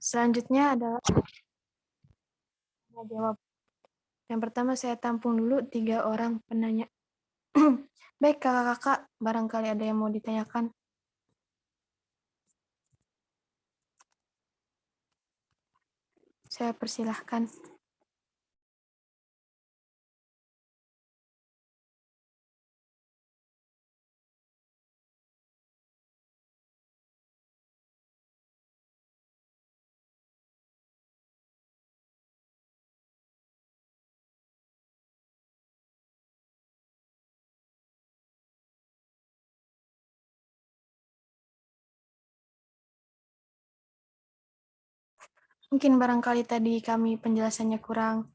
Selanjutnya adalah jawab. Yang pertama saya tampung dulu 3 orang penanya. Baik kakak-kakak, barangkali ada yang mau ditanyakan. Saya persilahkan. Mungkin barangkali tadi kami penjelasannya kurang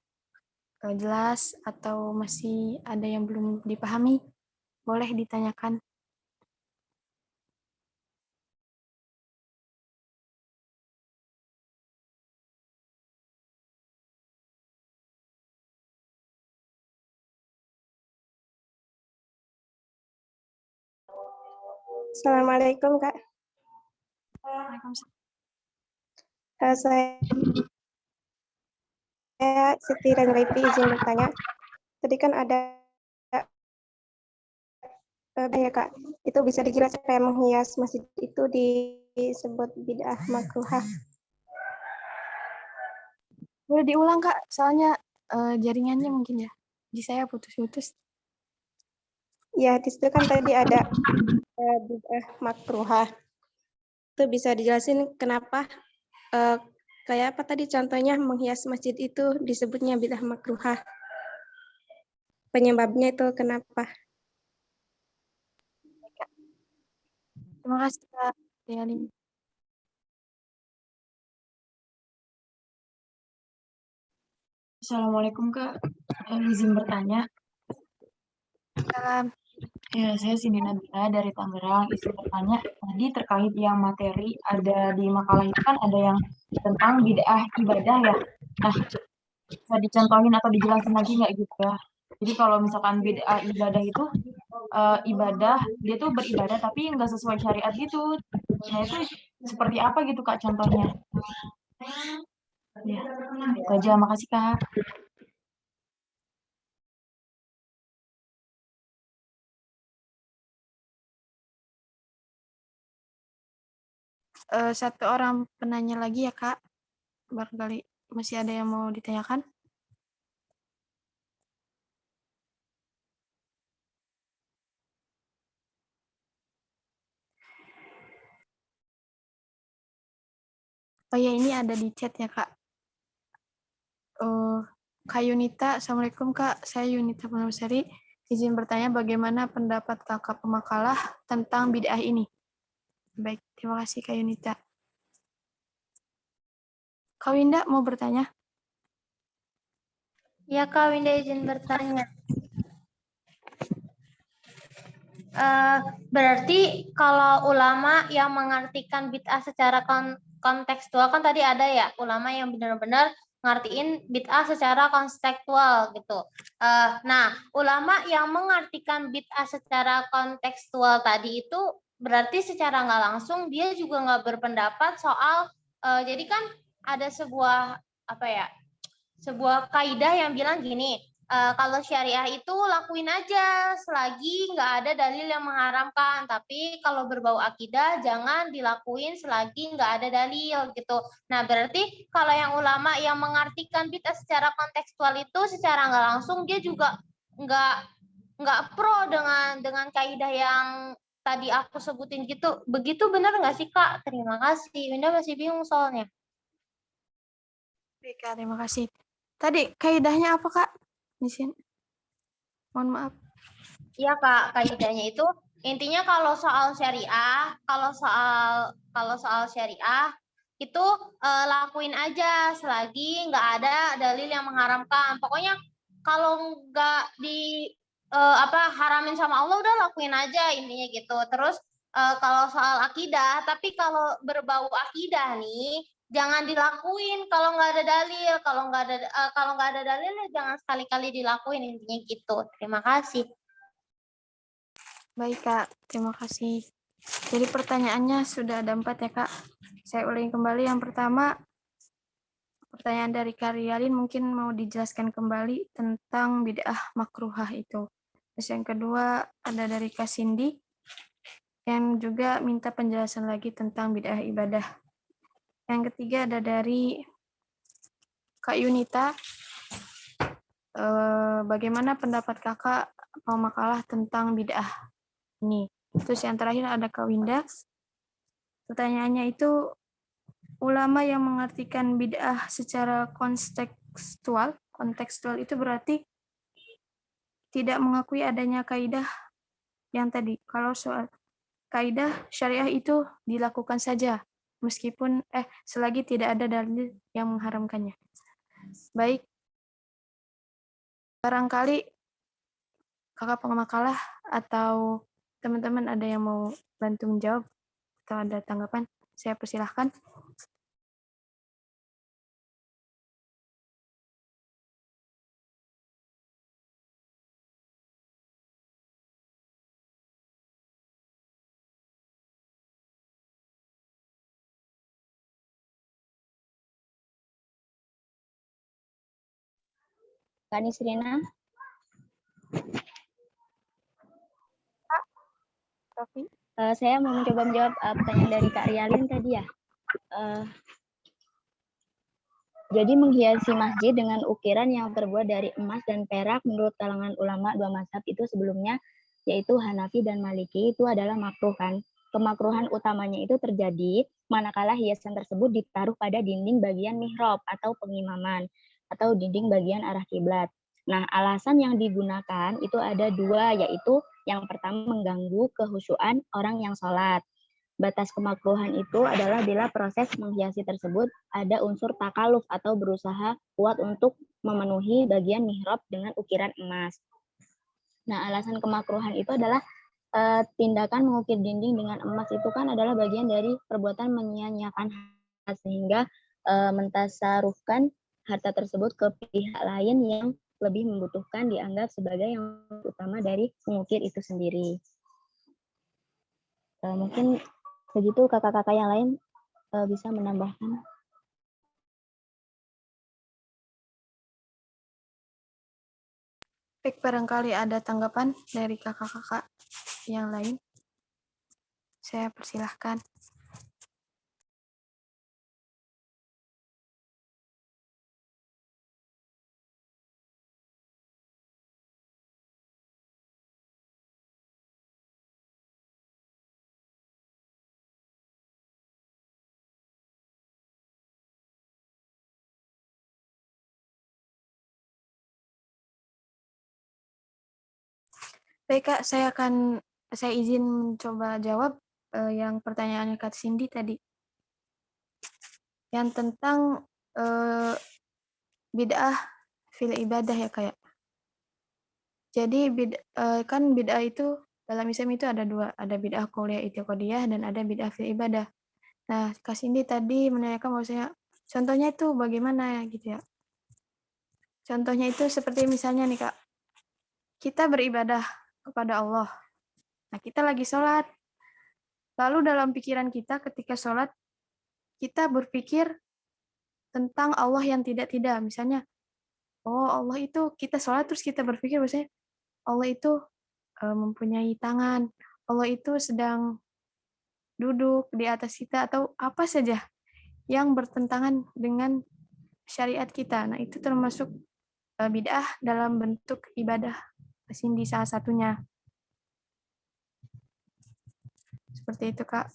jelas atau masih ada yang belum dipahami, boleh ditanyakan. Assalamualaikum Kak. Waalaikumsalam. Saya Siti Ranjaipi izin bertanya. Tadi kan ada ya Kak, itu bisa dijelaskan kayak menghias masjid itu disebut bid'ah makruhah. Boleh diulang Kak, soalnya jaringannya mungkin ya. Di saya putus-putus. Ya, di situ kan tadi ada bid'ah makruhah. Itu bisa dijelasin kenapa kayak apa tadi contohnya menghias masjid itu disebutnya bid'ah makruhah. Penyebabnya itu kenapa? Terima kasih Kak Tiani. Assalamualaikum Kak, izin bertanya. Salam. Ya, saya Cindy Nabila dari Tangerang, izin bertanya. Tadi terkait yang materi ada di makalah itu kan ada yang tentang bid'ah ibadah ya. Nah, bisa dicontohin atau dijelasin lagi nggak gitu ya? Jadi kalau misalkan bid'ah ibadah itu ibadah, dia tuh beribadah tapi nggak sesuai syariat gitu. Nah itu seperti apa gitu Kak contohnya? Ya, itu aja. Makasih Kak. Satu orang penanya lagi ya Kak. Barangkali masih ada yang mau ditanyakan. Oh ya, ini ada di chat ya Kak. Kak Yunita, Assalamualaikum Kak. Saya Yunita Purnamasari. Izin bertanya bagaimana pendapat kakak pemakalah tentang bid'ah ini. Baik, terima kasih Kak Yunita. Kak Winda mau bertanya? Ya Kak Winda izin bertanya. Berarti kalau ulama yang mengartikan bid'ah secara kontekstual kan tadi ada ya ulama yang benar-benar ngartiin bid'ah secara kontekstual gitu. Nah, ulama yang mengartikan bid'ah secara kontekstual tadi itu berarti secara nggak langsung dia juga nggak berpendapat soal jadi kan ada sebuah apa ya sebuah kaidah yang bilang gini, kalau syariah itu lakuin aja selagi nggak ada dalil yang mengharamkan. Tapi kalau berbau akidah jangan dilakuin selagi nggak ada dalil gitu. Nah berarti kalau yang ulama yang mengartikan bid'ah secara kontekstual itu secara nggak langsung dia juga nggak pro dengan kaidah yang tadi aku sebutin gitu. Begitu benar nggak sih Kak? Terima kasih. Winda masih bingung soalnya. Baik Kak, terima kasih. Tadi kaidahnya apa Kak? Di sini. Mohon maaf. Iya Kak, kaidahnya itu intinya kalau soal syariah, kalau soal syariah itu lakuin aja selagi nggak ada dalil yang mengharamkan. Pokoknya kalau nggak haramin sama Allah udah lakuin aja intinya gitu. Terus kalau soal akidah, tapi kalau berbau akidah nih jangan dilakuin kalau nggak ada dalil. Kalau nggak ada dalil jangan sekali-kali dilakuin intinya gitu. Terima kasih. Baik Kak, terima kasih. Jadi pertanyaannya sudah ada 4 ya Kak. Saya ulangi kembali. Yang pertama, pertanyaan dari Karyalin mungkin mau dijelaskan kembali tentang bid'ah makruhah itu. Terus yang kedua ada dari Kak Cindy yang juga minta penjelasan lagi tentang bid'ah ibadah. Yang ketiga ada dari Kak Yunita. Bagaimana pendapat kakak mau makalah tentang bid'ah ini? Terus yang terakhir ada Kak Winda. Pertanyaannya itu, ulama yang mengartikan bid'ah secara kontekstual itu berarti tidak mengakui adanya kaidah yang tadi. Kalau soal kaidah syariah itu dilakukan saja, meskipun selagi tidak ada dalil yang mengharamkannya. Baik, barangkali kakak pemakalah atau teman-teman ada yang mau bantu menjawab atau ada tanggapan, saya persilahkan. Kak Nisrina, Raffi? saya mau mencoba menjawab pertanyaan dari Kak Rialin tadi ya. Jadi menghiasi masjid dengan ukiran yang terbuat dari emas dan perak menurut kalangan ulama dua mazhab itu sebelumnya, yaitu Hanafi dan Maliki, itu adalah makruh kan. Kemakruhan utamanya itu terjadi manakala hiasan tersebut ditaruh pada dinding bagian mihrab atau pengimaman atau dinding bagian arah kiblat. Nah, alasan yang digunakan itu ada dua, yaitu yang pertama mengganggu kehusyuan orang yang sholat. Batas kemakruhan itu adalah bila proses menghiasi tersebut ada unsur takaluf atau berusaha kuat untuk memenuhi bagian mihrab dengan ukiran emas. Nah, alasan kemakruhan itu adalah tindakan mengukir dinding dengan emas itu kan adalah bagian dari perbuatan menyia-nyiakan harta, sehingga mentasarufkan harta tersebut ke pihak lain yang lebih membutuhkan dianggap sebagai yang utama dari mengukir itu sendiri. Mungkin begitu kakak-kakak yang lain bisa menambahkan. Baik, barangkali ada tanggapan dari kakak-kakak yang lain. Saya persilahkan. Baik Kak, saya izin mencoba jawab yang pertanyaannya Kak Cindy tadi. Yang tentang bid'ah fil ibadah ya Kak ya. Jadi kan bid'ah itu dalam Islam itu ada dua, ada bid'ah qauliyah i'tiqadiyah dan ada bid'ah fil ibadah. Nah, Kak Cindy tadi menanyakan bahwasanya contohnya itu bagaimana gitu ya. Contohnya itu seperti misalnya nih Kak, kita beribadah kepada Allah. Nah, kita lagi sholat. Lalu dalam pikiran kita ketika sholat, kita berpikir tentang Allah yang tidak-tidak. Misalnya, oh Allah itu, kita sholat terus kita berpikir bahwasanya Allah itu mempunyai tangan. Allah itu sedang duduk di atas kita atau apa saja yang bertentangan dengan syariat kita. Nah, itu termasuk bid'ah dalam bentuk ibadah. Di salah satunya. Seperti itu, Kak.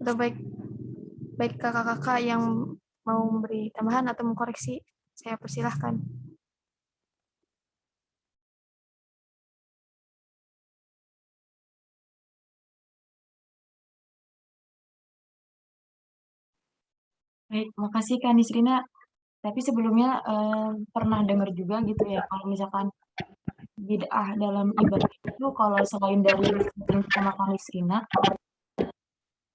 Atau baik kakak-kakak yang mau memberi tambahan atau mengkoreksi, saya persilahkan. Baik, makasih Kak Nisrina. Tapi sebelumnya pernah dengar juga gitu ya, kalau misalkan bid'ah dalam ibadah itu kalau selain dari sama Kak Nisrina,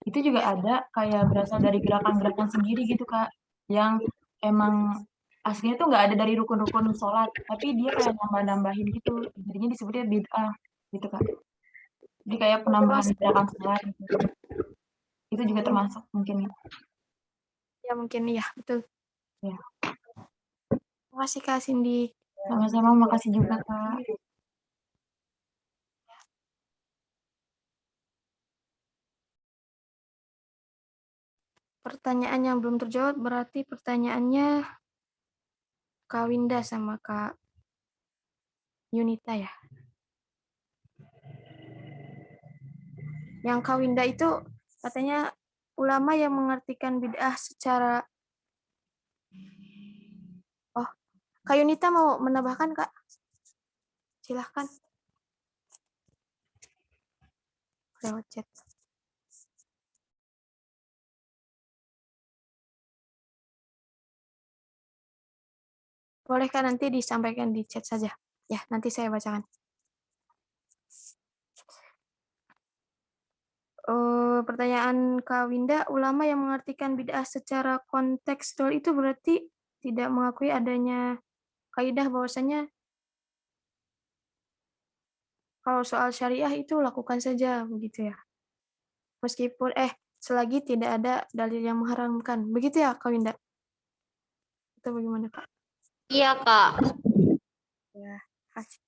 itu juga ada kayak berasal dari gerakan-gerakan sendiri gitu Kak, yang emang aslinya tuh nggak ada dari rukun-rukun sholat, tapi dia kayak nambah-nambahin gitu, jadinya disebutnya bid'ah gitu Kak. Jadi kayak penambahan gerakan sholat gitu. Itu juga termasuk mungkin. Ya mungkin iya, betul. Ya, Terima kasih Kak Cindy. sama-sama, makasih juga Kak. Pertanyaan yang belum terjawab berarti pertanyaannya Kak Winda sama Kak Yunita ya. Yang Kak Winda itu katanya ulama yang mengartikan bid'ah secara... Oh, Kak Yunita mau menambahkan Kak? Silahkan. Lewat chat. Bolehkah nanti disampaikan di chat saja? Ya, nanti saya bacakan. Pertanyaan Kak Winda, ulama yang mengartikan bid'ah secara kontekstual itu berarti tidak mengakui adanya kaidah bahwasanya kalau soal syariah itu lakukan saja, begitu ya. Meskipun selagi tidak ada dalil yang mengharamkan. Begitu ya Kak Winda? Itu bagaimana Kak? Iya, Kak. Ya, kasih.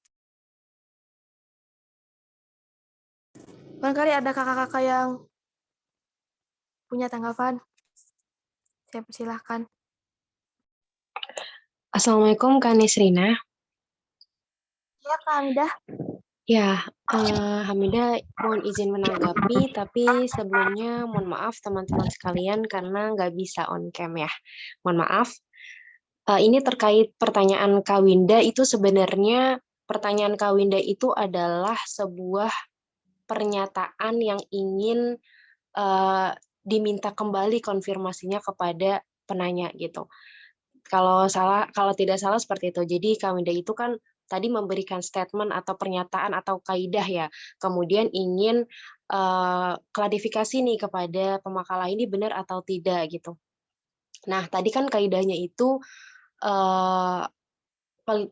Barangkali ada kakak-kakak yang punya tanggapan. Saya persilahkan. Assalamualaikum Kak Nisrina. Iya Kak Hamidah. Ya, Hamidah mohon izin menanggapi, tapi sebelumnya mohon maaf teman-teman sekalian karena nggak bisa on cam ya. Mohon maaf. Ini terkait pertanyaan Kak Winda itu sebenarnya pertanyaan Kak Winda itu adalah sebuah pernyataan yang ingin diminta kembali konfirmasinya kepada penanya gitu. Kalau tidak salah seperti itu. Jadi Kak Winda itu kan tadi memberikan statement atau pernyataan atau kaidah ya. Kemudian ingin klarifikasi nih kepada pemakalah ini benar atau tidak gitu. Nah, tadi kan kaidahnya itu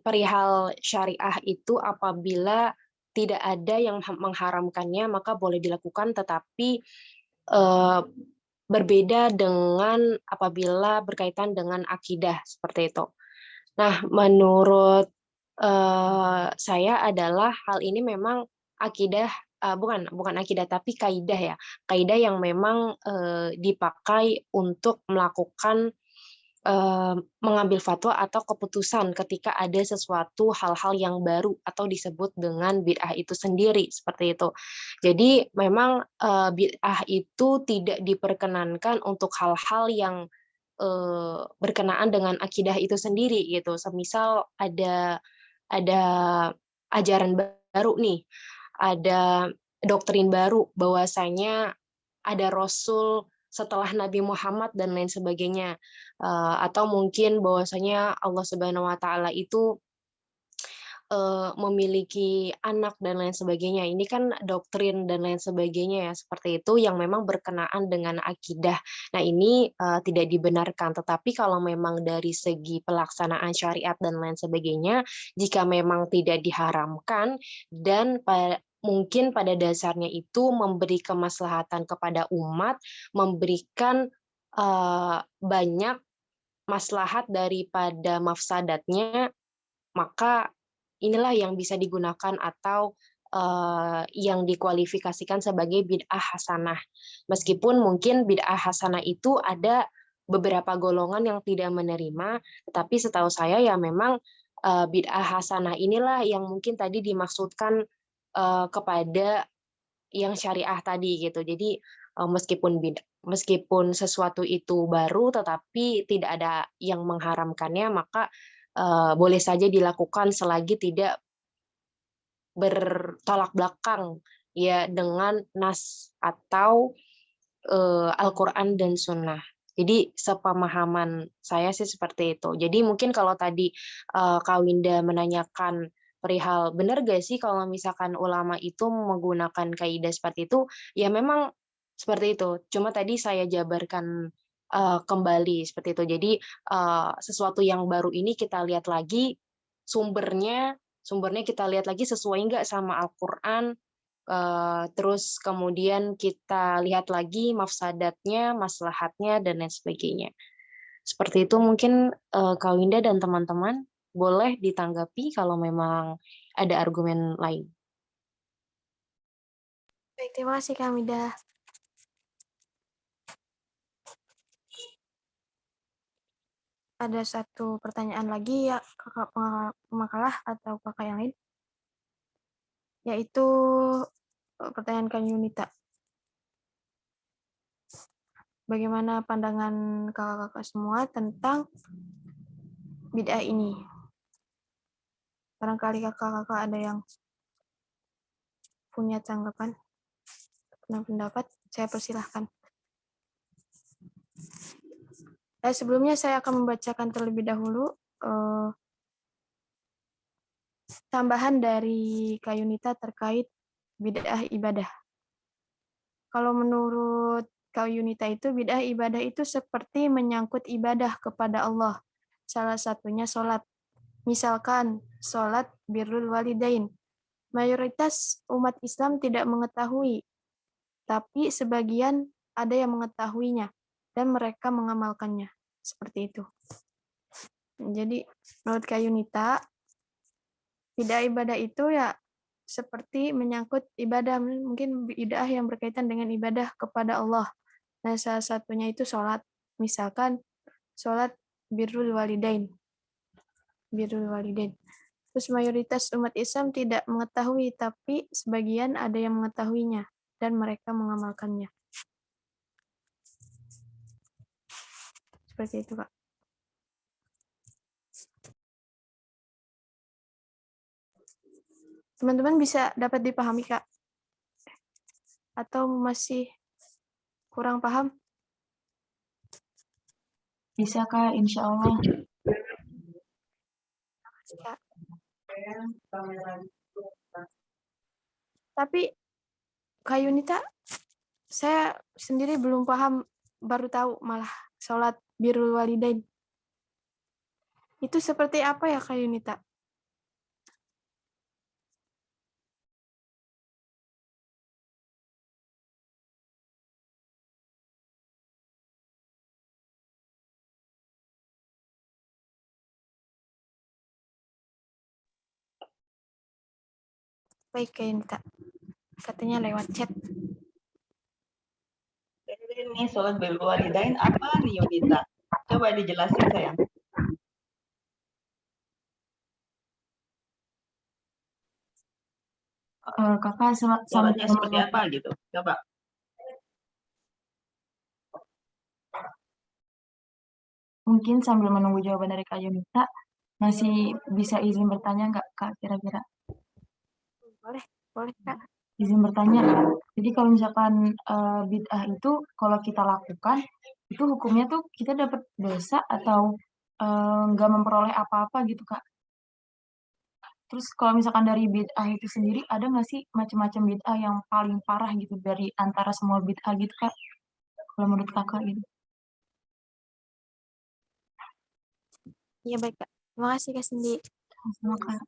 perihal syariah itu apabila tidak ada yang mengharamkannya maka boleh dilakukan, tetapi berbeda dengan apabila berkaitan dengan akidah seperti itu. Nah, menurut saya adalah hal ini memang akidah, bukan akidah tapi kaidah ya, kaidah yang memang dipakai untuk melakukan mengambil fatwa atau keputusan ketika ada sesuatu hal-hal yang baru atau disebut dengan bid'ah itu sendiri seperti itu. Jadi memang bid'ah itu tidak diperkenankan untuk hal-hal yang berkenaan dengan akidah itu sendiri gitu. Semisal ada ajaran baru nih, ada doktrin baru bahwasanya ada Rasul setelah Nabi Muhammad dan lain sebagainya, atau mungkin bahwasanya Allah Subhanahu Wa Taala itu memiliki anak dan lain sebagainya. Ini kan doktrin dan lain sebagainya ya, seperti itu yang memang berkenaan dengan akidah. Nah, ini tidak dibenarkan. Tetapi kalau memang dari segi pelaksanaan syariat dan lain sebagainya, jika memang tidak diharamkan dan mungkin pada dasarnya itu memberi kemaslahatan kepada umat, memberikan banyak maslahat daripada mafsadatnya, maka inilah yang bisa digunakan atau yang dikualifikasikan sebagai bid'ah hasanah. Meskipun mungkin bid'ah hasanah itu ada beberapa golongan yang tidak menerima, tetapi setahu saya ya memang bid'ah hasanah inilah yang mungkin tadi dimaksudkan kepada yang syariah tadi gitu. Jadi meskipun sesuatu itu baru tetapi tidak ada yang mengharamkannya, maka boleh saja dilakukan selagi tidak bertolak belakang ya dengan nas atau Al-Quran dan Sunnah. Jadi sepemahaman saya sih seperti itu. Jadi mungkin kalau tadi Kak Winda menanyakan perihal benar gak sih kalau misalkan ulama itu menggunakan kaidah seperti itu, ya memang seperti itu. Cuma tadi saya jabarkan kembali seperti itu. Jadi sesuatu yang baru ini kita lihat lagi sumbernya kita lihat lagi sesuai nggak sama Al-Quran, terus kemudian kita lihat lagi mafsadatnya, maslahatnya, dan lain sebagainya. Seperti itu mungkin Kak Winda dan teman-teman boleh ditanggapi kalau memang ada argumen lain. Baik, terima kasih Kak Mida. Ada satu pertanyaan lagi ya kakak pemakalah atau kakak yang lain, yaitu pertanyaan Kak Yunita. Bagaimana pandangan kakak-kakak semua tentang bid'ah ini? Barangkali kakak-kakak ada yang punya tanggapan dan pendapat, saya persilahkan. Sebelumnya saya akan membacakan terlebih dahulu tambahan dari Kak Yunita terkait bid'ah ibadah. Kalau menurut Kak Yunita itu bid'ah ibadah itu seperti menyangkut ibadah kepada Allah. Salah satunya sholat. Misalkan sholat birrul walidain. Mayoritas umat Islam tidak mengetahui, tapi sebagian ada yang mengetahuinya dan mereka mengamalkannya. Seperti itu. Jadi menurut Kak Yunita, bid'ah ibadah itu ya seperti menyangkut ibadah, mungkin bid'ah yang berkaitan dengan ibadah kepada Allah. Nah, salah satunya itu sholat. Misalkan sholat birrul walidain. Birrul walidain. Terus mayoritas umat Islam tidak mengetahui, tapi sebagian ada yang mengetahuinya dan mereka mengamalkannya. Seperti itu, Kak. Teman-teman bisa dapat dipahami, Kak? Atau masih kurang paham? Bisa Kak, insya Allah. Kak. Tapi Kak Yunita, saya sendiri belum paham, baru tahu malah sholat birrul walidain. Itu seperti apa ya Kak Yunita? Baik Kak Yunita, katanya lewat chat. Ini sholat birrul walidain apa nih Yunita? Coba dijelasin sayang. Kakak Sholatnya seperti apa gitu? Coba. mungkin sambil menunggu jawaban dari Kak Yunita, masih bisa izin bertanya nggak Kak kira-kira? Boleh, boleh Kak. Izin bertanya. Jadi kalau misalkan bid'ah itu kalau kita lakukan, itu hukumnya tuh kita dapat dosa atau nggak memperoleh apa-apa gitu Kak? Terus kalau misalkan dari bid'ah itu sendiri, ada nggak sih macam-macam bid'ah yang paling parah gitu dari antara semua bid'ah gitu Kak? Kalau menurut Kakak gitu. Iya baik Kak. Terima kasih Kak Cindy. Sama Kak.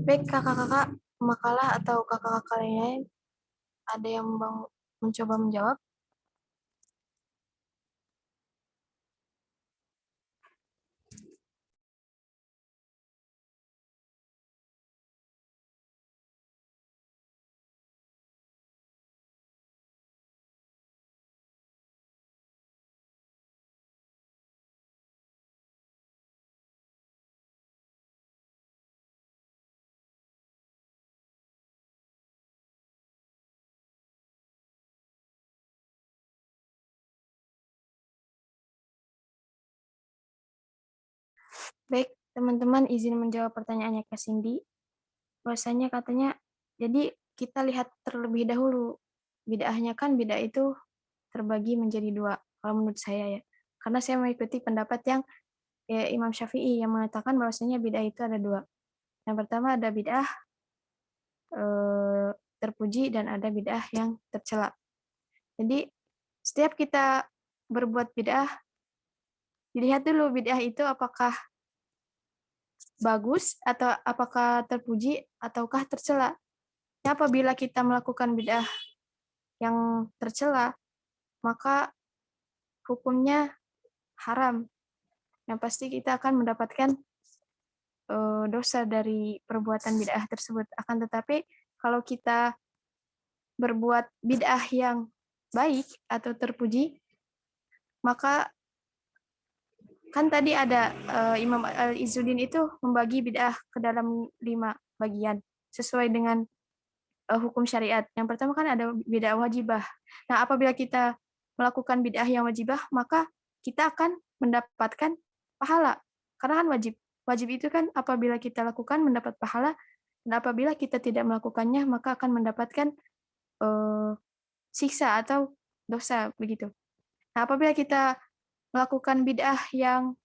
Baik kakak-kakak makalah atau kakak-kakak lain, ada yang mencoba menjawab? Baik, teman-teman izin menjawab pertanyaannya Kak Cindy. Bahwasanya katanya, jadi kita lihat terlebih dahulu. Bid'ahnya kan bid'ah itu terbagi menjadi dua, kalau menurut saya ya. Karena saya mengikuti pendapat yang Imam Syafi'i yang mengatakan bahwasanya bid'ah itu ada dua. Yang pertama ada bid'ah terpuji dan ada bid'ah yang tercela. Jadi setiap kita berbuat bid'ah, dilihat dulu bid'ah itu apakah bagus atau apakah terpuji ataukah tercela. Nah, apabila kita melakukan bid'ah yang tercela, maka hukumnya haram. Yang pasti kita akan mendapatkan dosa dari perbuatan bid'ah tersebut. Akan tetapi kalau kita berbuat bid'ah yang baik atau terpuji, maka kan tadi ada Imam Al-Izzuddin itu membagi bid'ah ke dalam 5 bagian sesuai dengan hukum syariat. Yang pertama kan ada bid'ah wajibah. Nah, apabila kita melakukan bid'ah yang wajibah, maka kita akan mendapatkan pahala. Karena kan wajib. Wajib itu kan apabila kita lakukan mendapat pahala, dan apabila kita tidak melakukannya, maka akan mendapatkan siksa atau dosa begitu. Nah, apabila kita melakukan bid'ah yang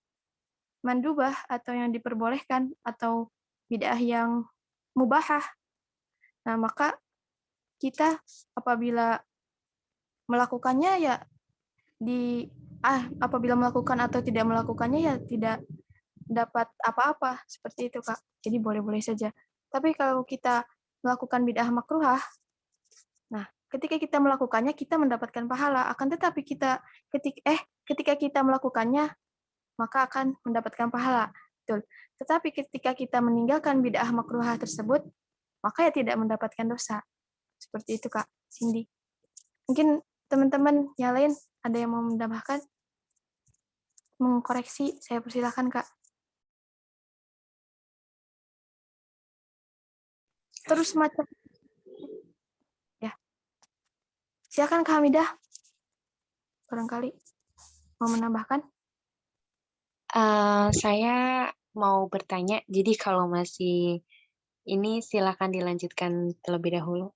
mandubah atau yang diperbolehkan atau bid'ah yang mubahah, nah maka kita apabila melakukannya ya apabila melakukan atau tidak melakukannya ya tidak dapat apa-apa seperti itu, Kak. Jadi boleh-boleh saja. Tapi kalau kita melakukan bid'ah makruhah, nah ketika kita melakukannya kita mendapatkan pahala, akan tetapi ketika kita melakukannya maka akan mendapatkan pahala. Betul. Tetapi ketika kita meninggalkan bid'ah makruhah tersebut, maka ya tidak mendapatkan dosa. Seperti itu, Kak Cindy. Mungkin teman-teman yang lain ada yang mau menambahkan? Mengkoreksi, saya persilahkan, Kak. Terus macam ya. Silakan Kak Hamidah. Barangkali mau menambahkan? Saya mau bertanya, jadi kalau masih ini silakan dilanjutkan terlebih dahulu.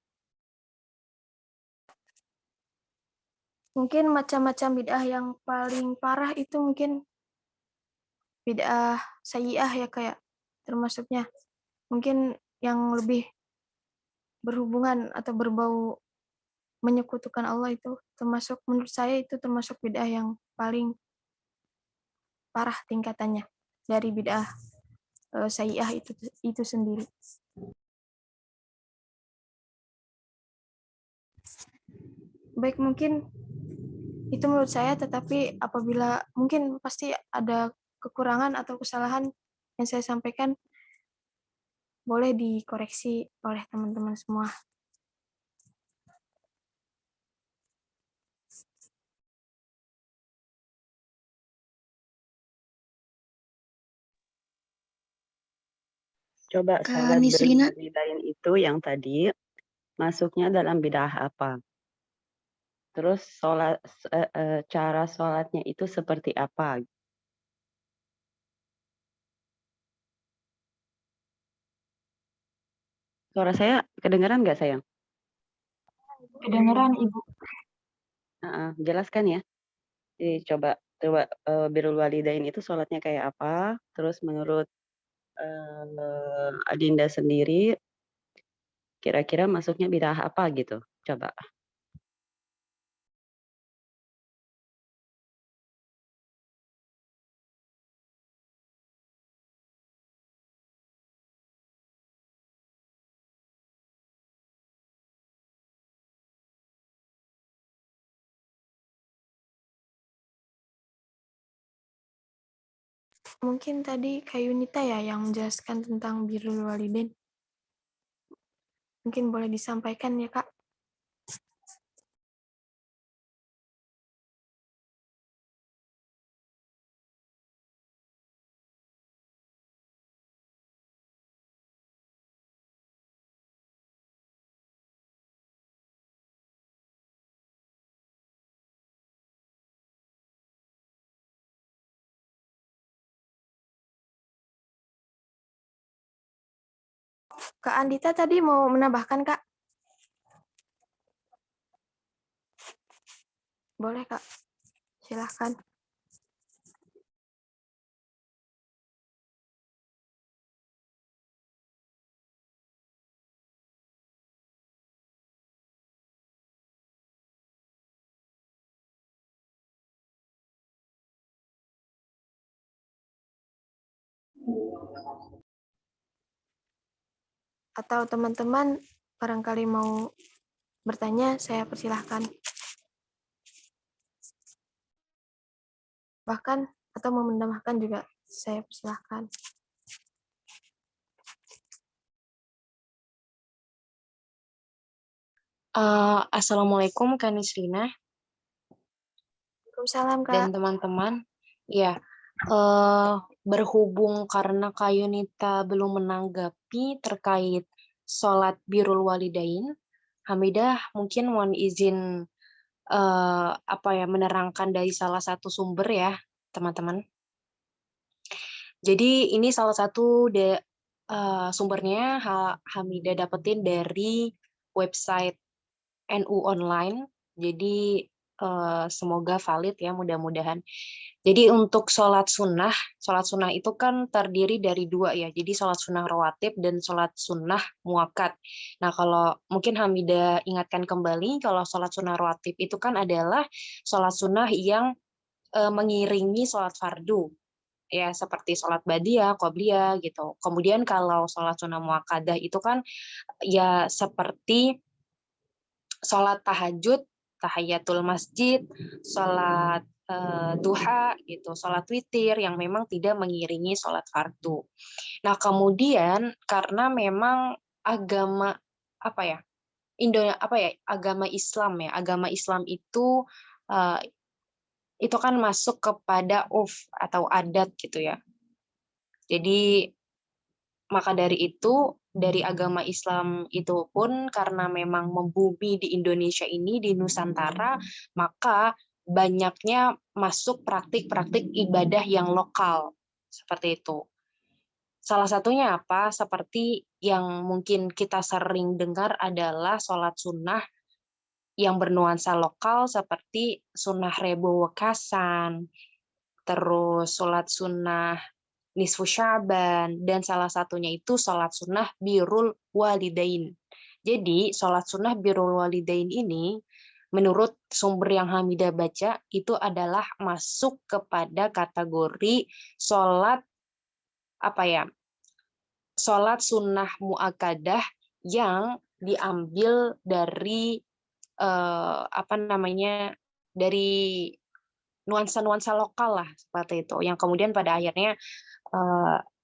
Mungkin macam-macam bid'ah yang paling parah itu mungkin bid'ah sayyi'ah ya, kayak termasuknya. Mungkin yang lebih berhubungan atau berbau menyekutukan Allah itu termasuk, menurut saya itu termasuk bid'ah yang paling parah tingkatannya dari bid'ah sayyi'ah itu sendiri. Baik, mungkin itu menurut saya, tetapi apabila mungkin pasti ada kekurangan atau kesalahan yang saya sampaikan, boleh dikoreksi oleh teman-teman semua. Coba Kak salat Nisrina, berwalidain itu yang tadi masuknya dalam bid'ah apa? Terus cara sholatnya itu seperti apa? Suara saya kedengaran nggak, sayang? Kedengeran, Ibu. Jelaskan ya. Jadi coba birrul walidain itu sholatnya kayak apa? Terus menurut Adinda sendiri, kira-kira masuknya bid'ah apa gitu? Coba. Mungkin tadi Kak Yunita ya yang menjelaskan tentang birrul walidain. Mungkin boleh disampaikan ya, Kak. Kak Andita tadi mau menambahkan, Kak? Boleh, Kak. Silahkan. Atau teman-teman barangkali mau bertanya, saya persilahkan. Bahkan atau mau menambahkan juga saya persilahkan. Assalamualaikum Kak Nisrina Waalaikumsalam, Kak. dan teman-teman. Ya, berhubung karena Kak Yunita belum menanggapi terkait sholat birrul walidain, Hamidah mungkin mohon izin menerangkan dari salah satu sumber ya, teman-teman. Jadi ini salah satu sumbernya Hamidah dapetin dari website NU Online. Jadi semoga valid ya, mudah-mudahan. Jadi untuk sholat sunnah itu kan terdiri dari dua ya. Jadi sholat sunnah rawatib dan sholat sunnah muakkad. Nah kalau mungkin Hamidah ingatkan kembali, kalau sholat sunnah rawatib itu kan adalah sholat sunnah yang mengiringi sholat fardu. Ya seperti sholat badiah, qobliyah gitu. Kemudian kalau sholat sunnah muakkadah itu kan ya seperti sholat tahajud, tahiyatul masjid, sholat duha gitu, sholat witir yang memang tidak mengiringi sholat fardu. Nah kemudian karena memang agama agama Islam itu kan masuk kepada atau adat gitu ya. Jadi maka dari itu, dari agama Islam itu pun karena memang membumi di Indonesia ini, di Nusantara, maka banyaknya masuk praktik-praktik ibadah yang lokal. Seperti itu. Salah satunya apa? Seperti yang mungkin kita sering dengar adalah sholat sunnah yang bernuansa lokal seperti sunnah Rebo Wekasan, terus sholat sunnah nisfu Sya'ban, dan salah satunya itu sholat sunnah birrul walidain. Jadi sholat sunnah birrul walidain ini menurut sumber yang Hamidah baca itu adalah masuk kepada kategori sholat sholat sunnah muakkadah yang diambil dari dari nuansa-nuansa lokal lah seperti itu, yang kemudian pada akhirnya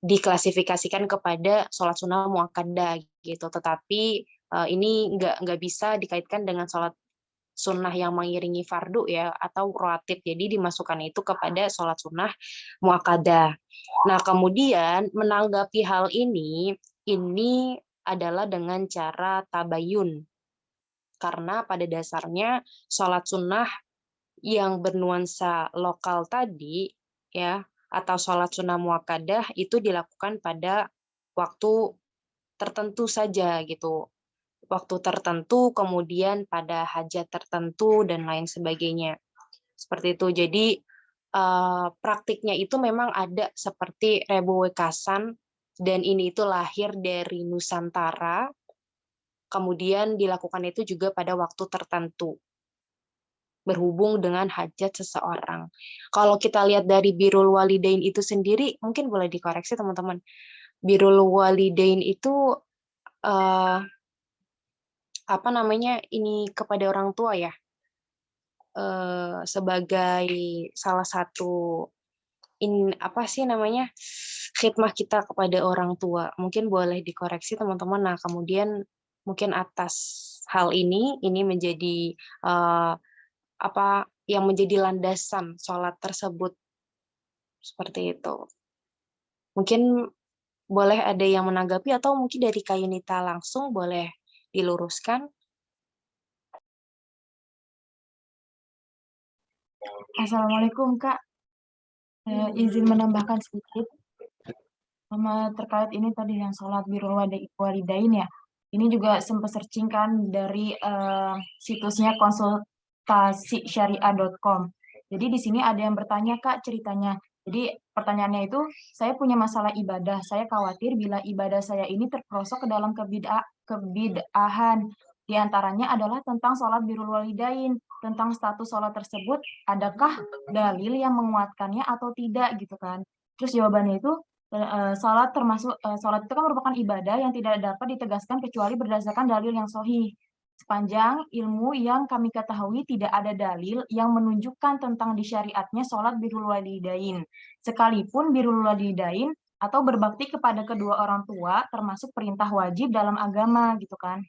diklasifikasikan kepada sholat sunnah muakkadah gitu. Tetapi ini nggak bisa dikaitkan dengan sholat sunnah yang mengiringi fardu ya atau rawatib. Jadi dimasukkan itu kepada sholat sunnah muakkadah. Nah kemudian menanggapi hal ini adalah dengan cara tabayun. Karena pada dasarnya sholat sunnah yang bernuansa lokal tadi ya atau sholat sunnah muakkadah itu dilakukan pada waktu tertentu saja gitu. Waktu tertentu, kemudian pada hajat tertentu dan lain sebagainya. Seperti itu. Jadi praktiknya itu memang ada seperti Rebo Wekasan, dan ini itu lahir dari Nusantara. Kemudian dilakukan itu juga pada waktu tertentu, berhubung dengan hajat seseorang. Kalau kita lihat dari birrul walidain itu sendiri, mungkin boleh dikoreksi teman-teman. Birrul walidain itu ini kepada orang tua ya, sebagai salah satu khidmah kita kepada orang tua. Mungkin boleh dikoreksi teman-teman. Nah kemudian mungkin atas hal ini menjadi yang menjadi landasan sholat tersebut. Seperti itu. Mungkin boleh ada yang menanggapi atau mungkin dari Kak Yunita langsung boleh diluruskan. Assalamualaikum Kak. Izin menambahkan sedikit terkait ini tadi yang sholat birrul walidain ya. Ini juga sempat searching kan dari situsnya konsultasisyariah.com. Jadi di sini ada yang bertanya Kak ceritanya. Jadi pertanyaannya itu, saya punya masalah ibadah. Saya khawatir bila ibadah saya ini terperosok ke dalam kebid'ahan. Di antaranya adalah tentang sholat birrul walidain. Tentang status sholat tersebut, adakah dalil yang menguatkannya atau tidak gitu kan. Terus jawabannya itu, Salat salat itu kan merupakan ibadah yang tidak dapat ditegaskan kecuali berdasarkan dalil yang sahih. Sepanjang ilmu yang kami ketahui tidak ada dalil yang menunjukkan tentang disyariatnya salat birrul walidain. Sekalipun birrul walidain atau berbakti kepada kedua orang tua termasuk perintah wajib dalam agama gitu kan.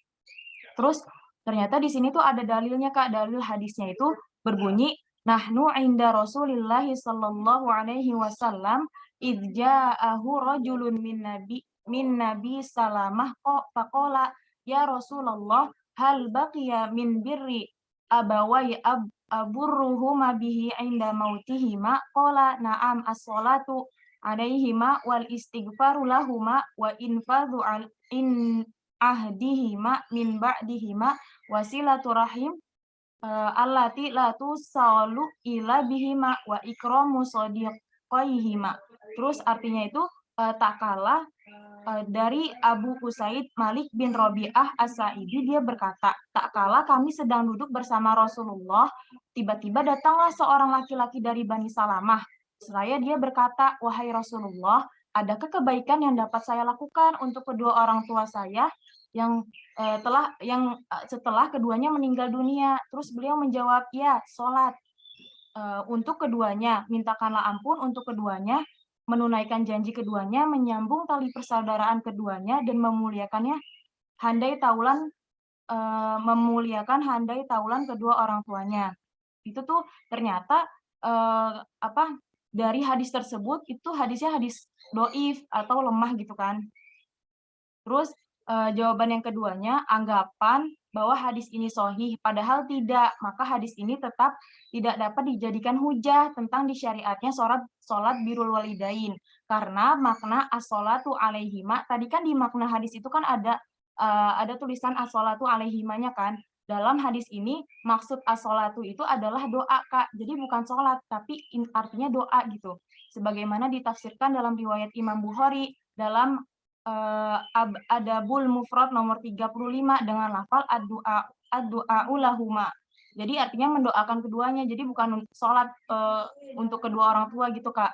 Terus ternyata di sini tuh ada dalilnya Kak, dalil hadisnya itu berbunyi nahnu inda Rasulillah sallallahu alaihi wasallam idh ja'ahu rajulun min nabi salamah faqala ya Rasulullah hal baqiya min birri abawai aburruhuma bihi inda mautihima qala na'am as-salatu alaihima wal istighfaru lahuma wa infadhu in ahdihima min ba'dihima wasilaturahim allati la tusalu ila bihima wa ikramu sadiqaihima. Terus artinya itu tak kalah dari Abu Usaid Malik bin Robi'ah As-Sa'idi, dia berkata, tak kalah kami sedang duduk bersama Rasulullah, tiba-tiba datanglah seorang laki-laki dari Bani Salamah. Seraya dia berkata, wahai Rasulullah, adakah kebaikan yang dapat saya lakukan untuk kedua orang tua saya yang setelah keduanya meninggal dunia? Terus beliau menjawab, ya, sholat untuk keduanya, mintakanlah ampun untuk keduanya, menunaikan janji keduanya, menyambung tali persaudaraan keduanya, dan memuliakan handai taulan kedua orang tuanya. Itu tuh ternyata dari hadis tersebut itu hadisnya hadis doif atau lemah gitu kan. Terus jawaban yang keduanya, anggapan bahwa hadis ini sahih, padahal tidak, maka hadis ini tetap tidak dapat dijadikan hujah tentang disyariatnya sholat birrul walidain. Karena makna as-sholatu alaihima, tadi kan di makna hadis itu kan ada tulisan as-sholatu alaihimanya kan. Dalam hadis ini, maksud as-sholatu itu adalah doa, Kak. Jadi bukan sholat, tapi artinya doa gitu. Sebagaimana ditafsirkan dalam riwayat Imam Bukhari, dalam Adabul Mufrad nomor 35 dengan lafal ad-du'a lahuma. Jadi artinya mendoakan keduanya, jadi bukan sholat untuk kedua orang tua gitu Kak.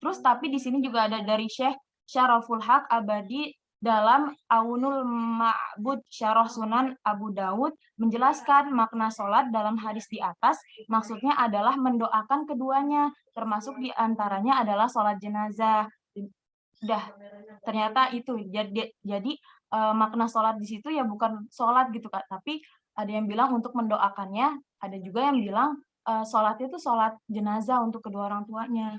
Terus tapi di sini juga ada dari Syekh Syaraful Haq Abadi dalam Aunul Ma'bud Syarah Sunan Abu Daud menjelaskan makna sholat dalam hadis di atas, maksudnya adalah mendoakan keduanya, termasuk diantaranya adalah sholat jenazah. Ternyata itu jadi makna sholat di situ ya bukan sholat gitu Kak, tapi ada yang bilang untuk mendoakannya, ada juga yang bilang sholatnya itu sholat jenazah untuk kedua orang tuanya.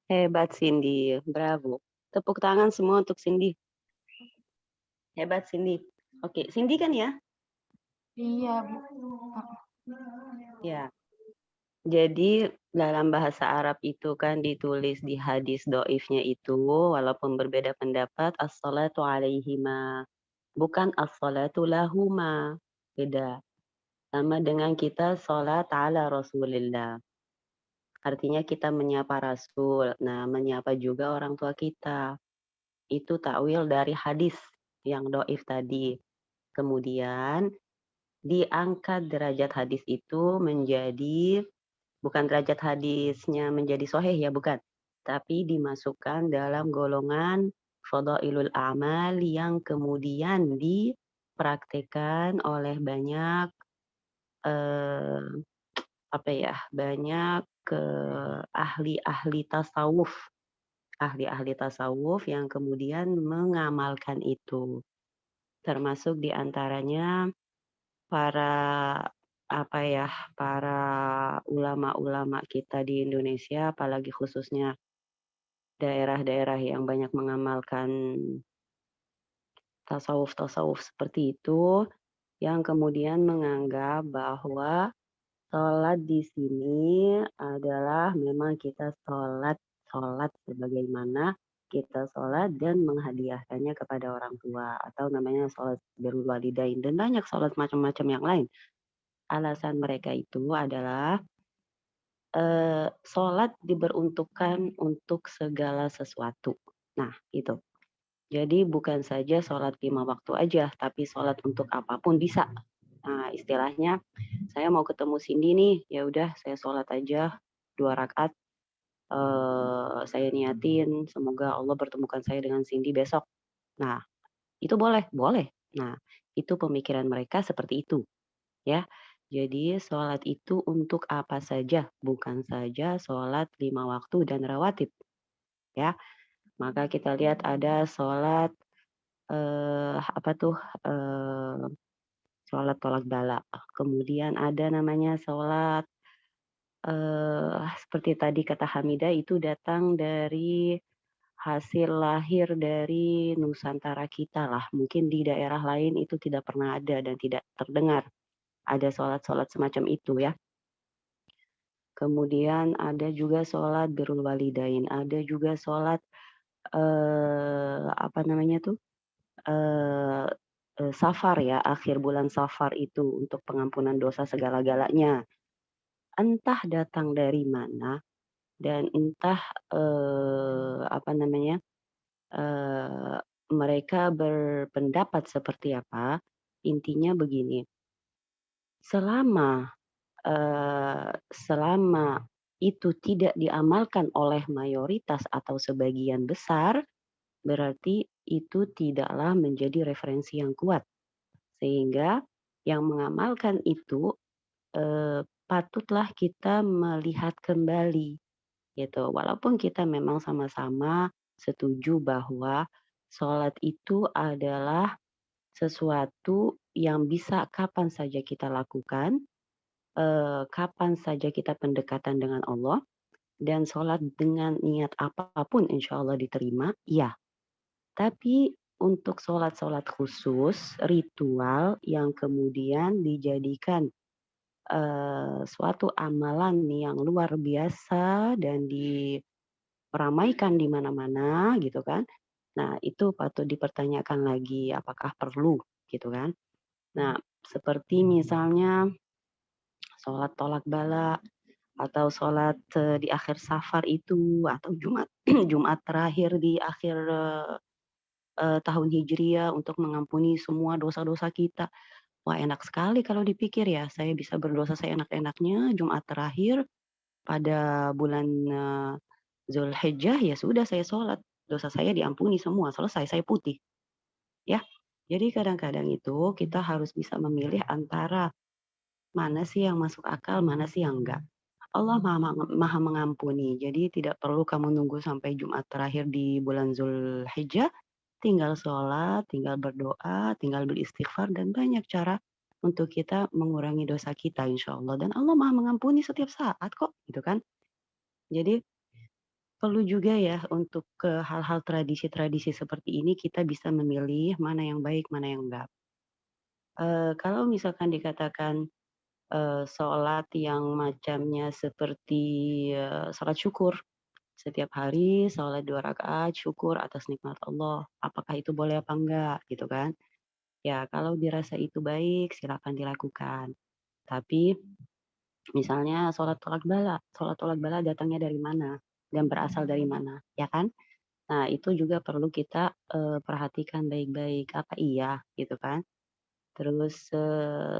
Hebat Cindy, bravo. Tepuk tangan semua untuk Cindy. Hebat Cindy. Oke, Cindy kan ya? Iya Bu. Ya. Jadi dalam bahasa Arab itu kan ditulis di hadis doifnya itu, walaupun berbeda pendapat, as-salatu alaihima. Bukan as-salatu lahuma. Beda. Sama dengan kita sholat ala Rasulillah. Artinya kita menyapa Rasul. Nah, menyapa juga orang tua kita. Itu takwil dari hadis yang doif tadi. Kemudian diangkat derajat hadis itu menjadi, bukan derajat hadisnya menjadi sahih ya, bukan. Tapi dimasukkan dalam golongan fadailul amal yang kemudian dipraktikkan oleh banyak banyak ahli-ahli tasawuf yang kemudian mengamalkan itu. Termasuk diantaranya para ulama-ulama kita di Indonesia, apalagi khususnya daerah-daerah yang banyak mengamalkan tasawuf seperti itu, yang kemudian menganggap bahwa sholat di sini adalah memang kita sholat sebagaimana kita sholat dan menghadiahkannya kepada orang tua, atau namanya sholat birrul walidain, dan banyak sholat macam-macam yang lain. Alasan mereka itu adalah sholat diperuntukkan untuk segala sesuatu. Nah, itu. Jadi bukan saja sholat 5 waktu aja, tapi sholat untuk apapun bisa. Nah, istilahnya saya mau ketemu Cindy nih, ya udah saya sholat aja 2 rakaat. saya niatin semoga Allah pertemukan saya dengan Cindy besok. Nah, itu boleh? Boleh. Nah, itu pemikiran mereka seperti itu, ya. Jadi sholat itu untuk apa saja, bukan saja sholat 5 waktu dan rawatib, ya. Maka kita lihat ada sholat, apa tuh, sholat tolak bala. Kemudian ada namanya sholat, seperti tadi kata Hamidah itu datang dari hasil lahir dari Nusantara kita lah. Mungkin di daerah lain itu tidak pernah ada dan tidak terdengar ada sholat-sholat semacam itu ya. Kemudian ada juga sholat birrul walidain, ada juga sholat apa namanya tuh safar ya, akhir bulan safar itu untuk pengampunan dosa segala-galanya. Entah datang dari mana dan entah apa namanya mereka berpendapat seperti apa, intinya begini, selama, selama itu tidak diamalkan oleh mayoritas atau sebagian besar, berarti itu tidaklah menjadi referensi yang kuat. Sehingga yang mengamalkan itu, patutlah kita melihat kembali, gitu. Walaupun kita memang sama-sama setuju bahwa sholat itu adalah sesuatu yang bisa kapan saja kita lakukan, kapan saja kita pendekatan dengan Allah, dan sholat dengan niat apapun insya Allah diterima, iya. Tapi untuk sholat-sholat khusus, ritual yang kemudian dijadikan suatu amalan yang luar biasa dan diramaikan di mana-mana gitu kan. Nah, itu patut dipertanyakan lagi apakah perlu gitu kan. Nah, seperti misalnya sholat tolak bala atau sholat di akhir safar itu atau Jumat Jumat terakhir di akhir tahun Hijriah untuk mengampuni semua dosa-dosa kita. Wah, enak sekali kalau dipikir ya, saya bisa berdosa seenak-enaknya Jumat terakhir pada bulan Zulhijjah, ya sudah saya sholat, dosa saya diampuni semua, selesai, saya putih, ya. Jadi kadang-kadang itu kita harus bisa memilih antara mana sih yang masuk akal, mana sih yang enggak. Allah Maha Mengampuni, jadi tidak perlu kamu nunggu sampai Jumat terakhir di bulan Zulhijjah, tinggal sholat, tinggal berdoa, tinggal beristighfar, dan banyak cara untuk kita mengurangi dosa kita insya Allah. Dan Allah Maha Mengampuni setiap saat kok, gitu kan. Jadi perlu juga ya untuk ke hal-hal tradisi-tradisi seperti ini kita bisa memilih mana yang baik, mana yang enggak. Kalau misalkan dikatakan sholat yang macamnya seperti sholat syukur, setiap hari sholat 2 rakaat syukur atas nikmat Allah, apakah itu boleh apa enggak gitu kan. Ya kalau dirasa itu baik silakan dilakukan. Tapi misalnya sholat tolak bala datangnya dari mana dan berasal dari mana, ya kan? Nah itu juga perlu kita perhatikan baik-baik, apa iya gitu kan. Terus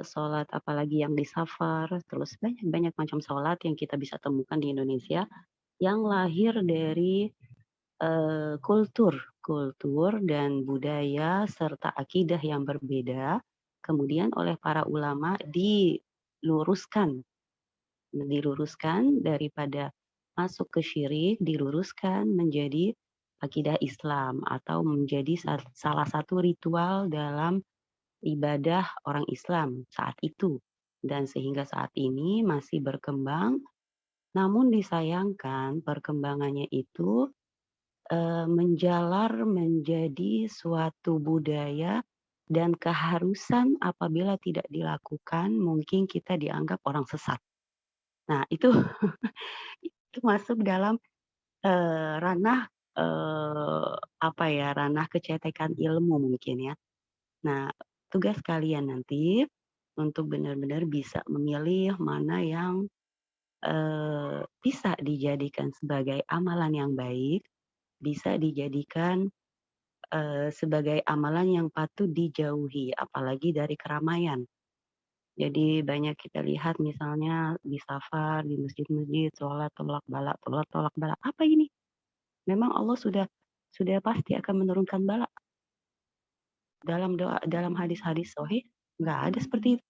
sholat apalagi yang di safar, terus banyak macam sholat yang kita bisa temukan di Indonesia yang lahir dari kultur dan budaya serta akidah yang berbeda, kemudian oleh para ulama diluruskan daripada masuk ke syirik, diluruskan menjadi akidah Islam atau menjadi salah satu ritual dalam ibadah orang Islam saat itu. Dan sehingga saat ini masih berkembang, namun disayangkan perkembangannya itu menjalar menjadi suatu budaya dan keharusan apabila tidak dilakukan mungkin kita dianggap orang sesat. Nah itu itu masuk dalam ranah apa ya, ranah kecetekan ilmu mungkin ya. Nah, tugas kalian nanti untuk benar-benar bisa memilih mana yang bisa dijadikan sebagai amalan yang baik, bisa dijadikan sebagai amalan yang patut dijauhi, apalagi dari keramaian. Jadi banyak kita lihat misalnya di safar, di masjid-masjid, sholat tolak bala, sholat tolak bala. Apa ini? Memang Allah sudah pasti akan menurunkan bala. Dalam doa, dalam hadis-hadis sahih, nggak ada seperti itu.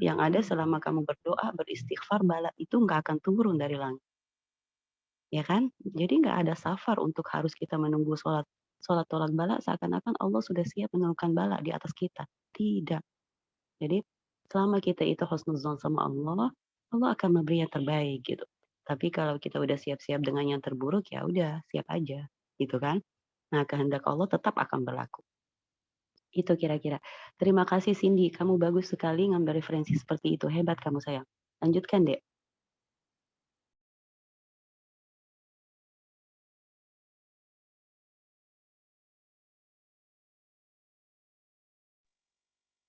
Yang ada selama kamu berdoa, beristighfar, bala itu nggak akan turun dari langit. Ya kan? Jadi nggak ada safar untuk harus kita menunggu sholat tolak bala, seakan-akan Allah sudah siap menurunkan bala di atas kita. Tidak. Jadi selama kita itu husnuzon sama Allah, Allah akan memberi yang terbaik gitu. Tapi kalau kita udah siap-siap dengan yang terburuk, ya udah siap aja, gitu kan? Nah, kehendak Allah tetap akan berlaku. Itu kira-kira. Terima kasih Cindy, kamu bagus sekali ngambil referensi seperti itu. Hebat kamu sayang. Lanjutkan, Dek.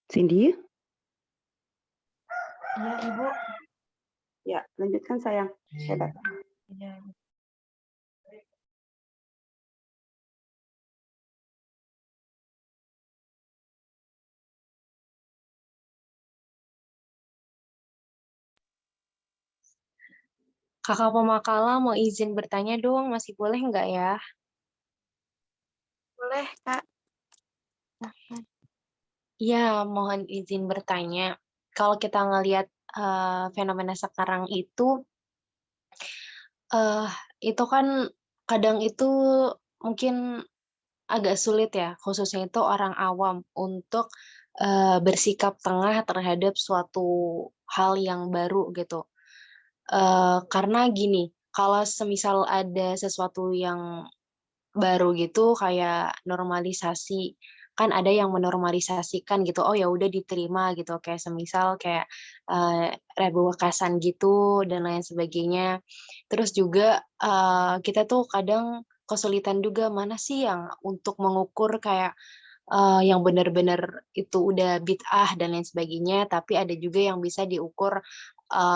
Cindy? Iya, Ibu. Ya, lanjutkan sayang. Hebat. Iya, Ibu. Kakak Pemakala mau izin bertanya dong, masih boleh nggak ya? Boleh, Kak. Iya, mohon izin bertanya. Kalau kita ngelihat fenomena sekarang eh, itu kan kadang itu mungkin agak sulit ya, khususnya itu orang awam untuk bersikap tengah terhadap suatu hal yang baru gitu. Karena gini, kalau semisal ada sesuatu yang baru gitu kayak normalisasi, kan ada yang menormalisasikan gitu, oh ya udah diterima gitu, kayak semisal kayak rewekasan gitu dan lain sebagainya. Terus juga kita tuh kadang kesulitan juga mana sih yang untuk mengukur kayak yang benar-benar itu udah bid'ah dan lain sebagainya, tapi ada juga yang bisa diukur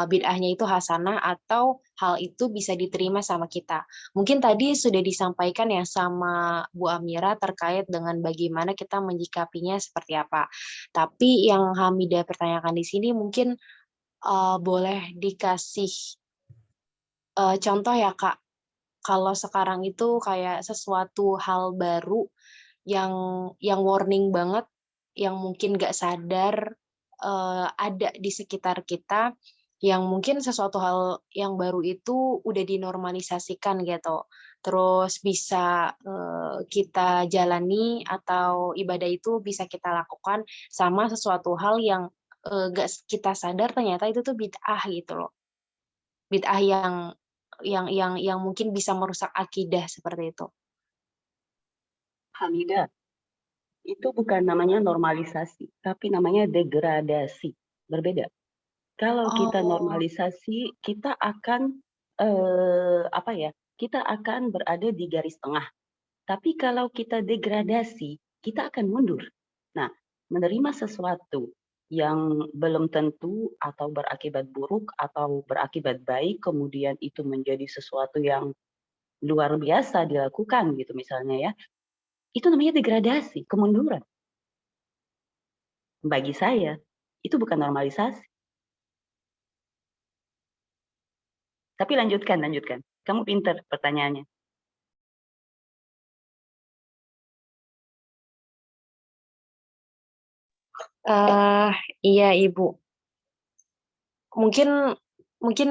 bid'ahnya itu hasanah atau hal itu bisa diterima sama kita. Mungkin tadi sudah disampaikan ya sama Bu Amira terkait dengan bagaimana kita menyikapinya seperti apa. Tapi yang Hamidah pertanyakan di sini mungkin boleh dikasih contoh ya Kak, kalau sekarang itu kayak sesuatu hal baru yang warning banget, yang mungkin nggak sadar ada di sekitar kita, yang mungkin sesuatu hal yang baru itu udah dinormalisasikan gitu. Terus bisa kita jalani atau ibadah itu bisa kita lakukan sama sesuatu hal yang nggak kita sadar ternyata itu tuh bid'ah gitu loh. Bid'ah yang mungkin bisa merusak akidah seperti itu. Hamidah, itu bukan namanya normalisasi, tapi namanya degradasi. Berbeda. Kalau kita normalisasi, kita akan apa ya? Kita akan berada di garis tengah. Tapi kalau kita degradasi, kita akan mundur. Nah, menerima sesuatu yang belum tentu atau berakibat buruk atau berakibat baik, kemudian itu menjadi sesuatu yang luar biasa dilakukan gitu misalnya ya, itu namanya degradasi, kemunduran. Bagi saya, itu bukan normalisasi. Tapi lanjutkan. Kamu pinter pertanyaannya. Iya Ibu. Mungkin mungkin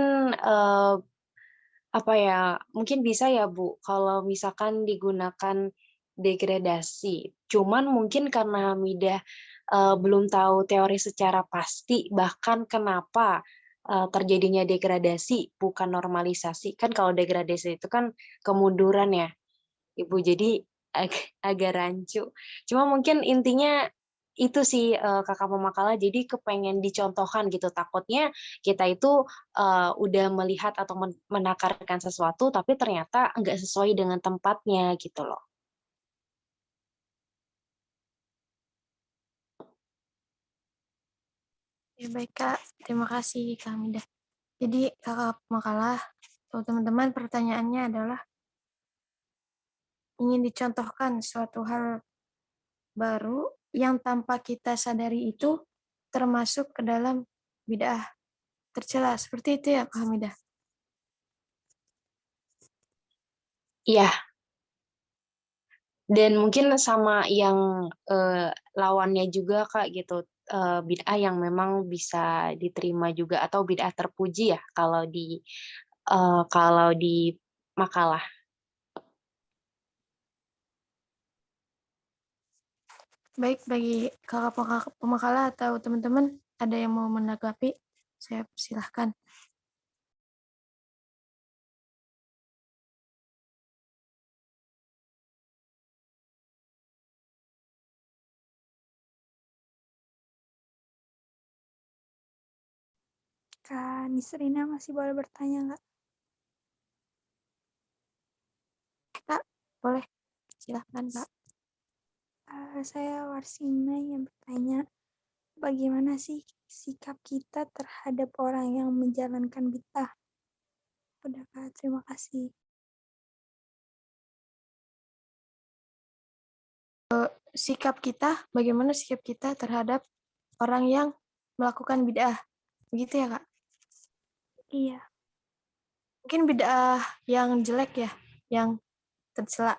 apa ya? Mungkin bisa ya Bu, kalau misalkan digunakan degradasi. Cuman mungkin karena Hamidah belum tahu teori secara pasti, bahkan kenapa terjadinya degradasi bukan normalisasi. Kan kalau degradasi itu kan kemunduran ya, Ibu. Jadi agak rancu. Cuma mungkin intinya itu sih Kakak Pemakala, jadi kepengen dicontohkan gitu. Takutnya kita itu udah melihat atau menakarkan sesuatu tapi ternyata nggak sesuai dengan tempatnya gitu loh. Ya, baik, Kak. Terima kasih, Kak Hamidah. Jadi, Kakak Pemakala, teman-teman pertanyaannya adalah ingin dicontohkan suatu hal baru yang tanpa kita sadari itu termasuk ke dalam bid'ah tercela. Seperti itu ya, Kak Hamidah? Iya, dan mungkin sama yang lawannya juga Kak gitu, bid'ah yang memang bisa diterima juga atau bid'ah terpuji ya kalau di makalah. Baik, bagi kakak pemakalah atau teman-teman, ada yang mau menanggapi? Saya silahkan. Kak Nisrina masih boleh bertanya nggak? Kak, boleh. Silahkan, Kak. Saya Warsina yang bertanya, bagaimana sih sikap kita terhadap orang yang menjalankan bid'ah? Udah Kak, terima kasih. Sikap kita, bagaimana sikap kita terhadap orang yang melakukan bid'ah? Begitu ya, Kak? Iya, Mungkin bid'ah yang jelek ya, yang tercela.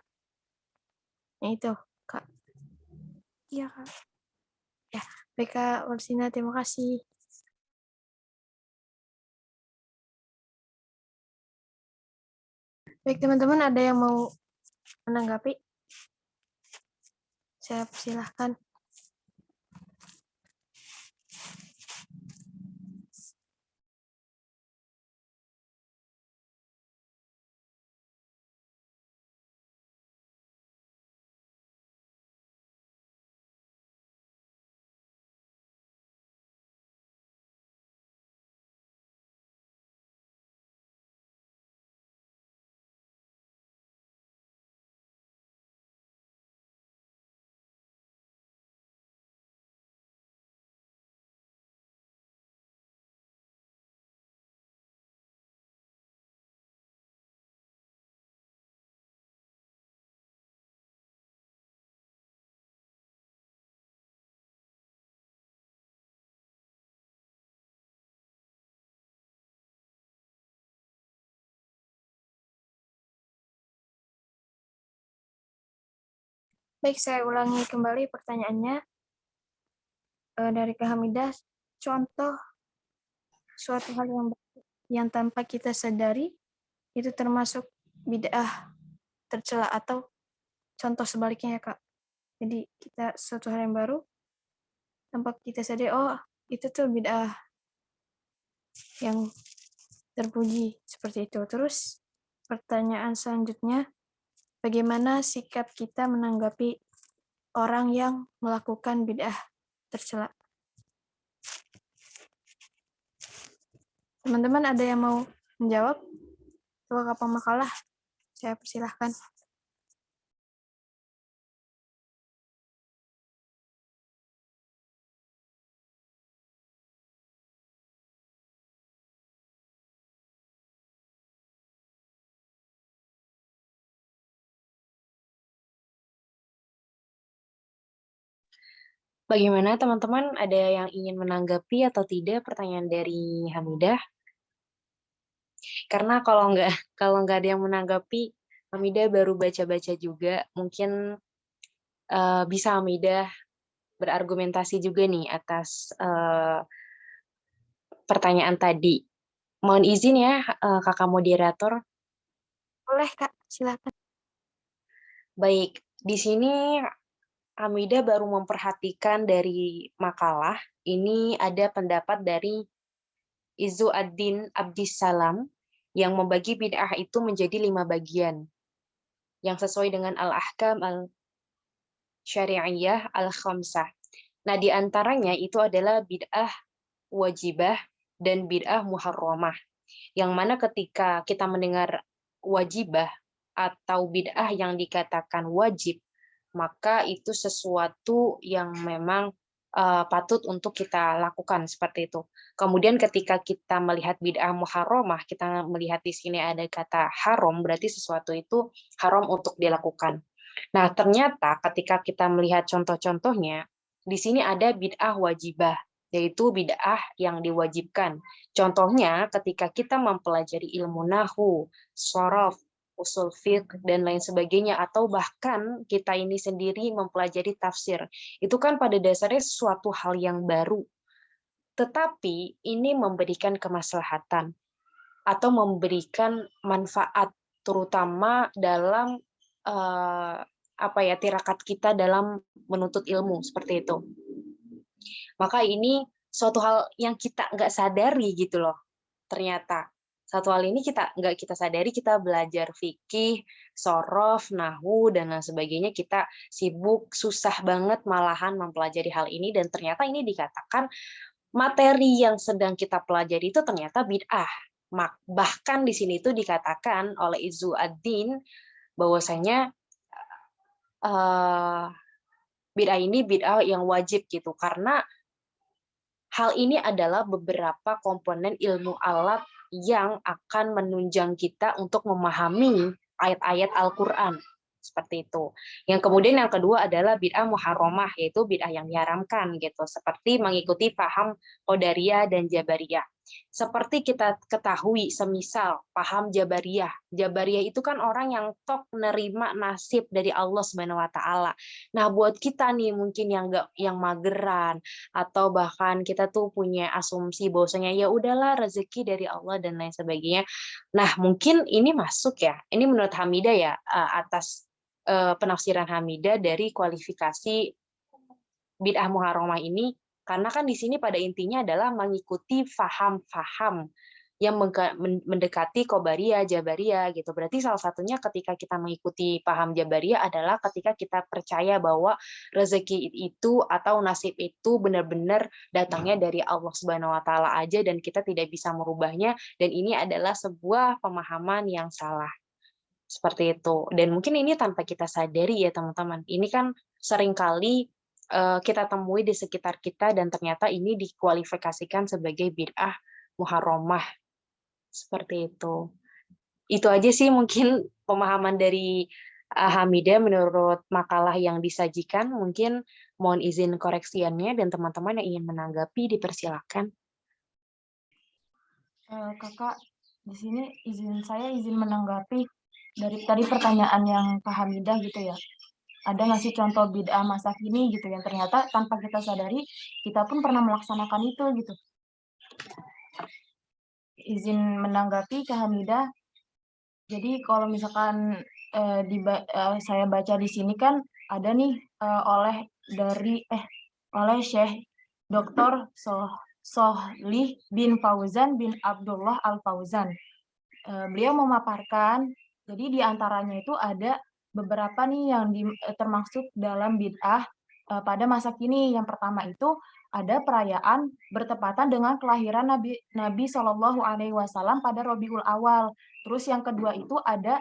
Yang itu, Kak. iya Kak. Ya, baik Kak Warsina, terima kasih. Baik teman-teman, ada yang mau menanggapi? Saya silahkan. Baik, saya ulangi kembali pertanyaannya dari Kak Hamidah. Contoh suatu hal yang tanpa kita sadari itu termasuk bid'ah tercela, atau contoh sebaliknya ya Kak. Jadi kita suatu hal yang baru tanpa kita sadari, oh itu tuh bid'ah yang terpuji, seperti itu. Terus pertanyaan selanjutnya, bagaimana sikap kita menanggapi orang yang melakukan bid'ah tercela? Teman-teman ada yang mau menjawab? Ketua Kapal Makalah, saya persilahkan. Bagaimana teman-teman, ada yang ingin menanggapi atau tidak pertanyaan dari Hamidah? Karena kalau nggak ada yang menanggapi, Hamidah baru baca-baca juga, mungkin bisa Hamidah berargumentasi juga nih atas pertanyaan tadi. Mohon izin ya, kakak moderator. Boleh Kak, silakan. Baik, di sini Hamidah baru memperhatikan dari makalah, ini ada pendapat dari Izzuddin Abdissalam yang membagi bid'ah itu menjadi 5 bagian, yang sesuai dengan al-ahkam al-syari'iyah al-khamsah. Nah, di antaranya itu adalah bid'ah wajibah dan bid'ah muharramah. Yang mana ketika kita mendengar wajibah atau bid'ah yang dikatakan wajib, maka itu sesuatu yang memang patut untuk kita lakukan seperti itu. Kemudian ketika kita melihat bid'ah muharramah, kita melihat di sini ada kata haram, berarti sesuatu itu haram untuk dilakukan. Nah, ternyata ketika kita melihat contoh-contohnya, di sini ada bid'ah wajibah. yaitu bid'ah yang diwajibkan. Contohnya ketika kita mempelajari ilmu nahwu, shorof, usul fiqh, dan lain sebagainya, atau bahkan kita ini sendiri mempelajari tafsir. Itu kan pada dasarnya suatu hal yang baru, tetapi ini memberikan kemaslahatan atau memberikan manfaat, terutama dalam tirakat kita dalam menuntut ilmu, seperti itu. Maka ini suatu hal yang kita nggak sadari gitu loh, ternyata. Satu hal ini nggak kita sadari, kita belajar fikih, shorof, nahwu, dan lain sebagainya, kita sibuk, susah banget malahan mempelajari hal ini, dan ternyata ini dikatakan materi yang sedang kita pelajari itu ternyata bid'ah. Bahkan di sini itu dikatakan oleh Izzu ad-Din bahwasanya bid'ah ini bid'ah yang wajib gitu, karena hal ini adalah beberapa komponen ilmu alat yang akan menunjang kita untuk memahami ayat-ayat Al-Quran. Seperti itu. Yang kemudian yang kedua adalah bid'ah muharramah, yaitu bid'ah yang diharamkan gitu, seperti mengikuti paham Qadariyah dan Jabariyah. Seperti kita ketahui, semisal paham Jabariyah. Jabariyah itu kan orang yang tok menerima nasib dari Allah Subhanahu wa taala. Nah, buat kita nih mungkin yang mageran, atau bahkan kita tuh punya asumsi bahwasanya ya udahlah rezeki dari Allah dan lain sebagainya. Nah, mungkin ini masuk ya. Ini menurut Hamidah ya, atas penafsiran Hamidah dari kualifikasi bid'ah muharramah ini, karena kan di sini pada intinya adalah mengikuti faham-faham yang mendekati Qadariyah, Jabariyah gitu. Berarti salah satunya ketika kita mengikuti paham Jabariyah adalah ketika kita percaya bahwa rezeki itu atau nasib itu benar-benar datangnya dari Allah Subhanahu wa taala aja, dan kita tidak bisa merubahnya, dan ini adalah sebuah pemahaman yang salah. Seperti itu. Dan mungkin ini tanpa kita sadari ya teman-teman. Ini kan seringkali kita temui di sekitar kita, dan ternyata ini dikualifikasikan sebagai bid'ah muharramah. Seperti itu. Itu aja sih mungkin pemahaman dari Hamidah menurut makalah yang disajikan. Mungkin mohon izin koreksiannya, dan teman-teman yang ingin menanggapi dipersilakan. Kakak, di sini saya izin menanggapi dari tadi pertanyaan yang Kak Hamidah gitu ya. Ada nggak sih contoh bid'ah masa kini gitu yang ternyata tanpa kita sadari kita pun pernah melaksanakan itu gitu. Izin menanggapi Kak Hamidah. Jadi kalau misalkan saya baca di sini kan ada nih oleh Syekh Dr. Sohlih bin Fauzan bin Abdullah Al-Fauzan. Beliau memaparkan, jadi di antaranya itu ada beberapa nih yang termasuk dalam bid'ah pada masa kini. Yang pertama itu ada perayaan bertepatan dengan kelahiran Nabi Shallallahu Alaihi Wasallam pada Rabiul Awal. Terus yang kedua itu ada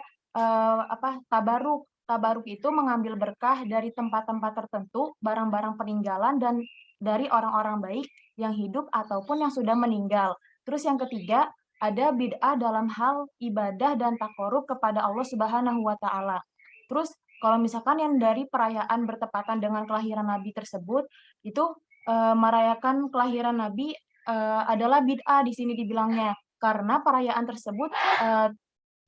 tabaruk. Tabaruk itu mengambil berkah dari tempat-tempat tertentu, barang-barang peninggalan, dan dari orang-orang baik yang hidup ataupun yang sudah meninggal. Terus yang ketiga, ada bid'ah dalam hal ibadah dan takorub kepada Allah Subhanahu wa taala. Terus kalau misalkan yang dari perayaan bertepatan dengan kelahiran Nabi tersebut, itu merayakan kelahiran Nabi adalah bid'ah di sini dibilangnya, karena perayaan tersebut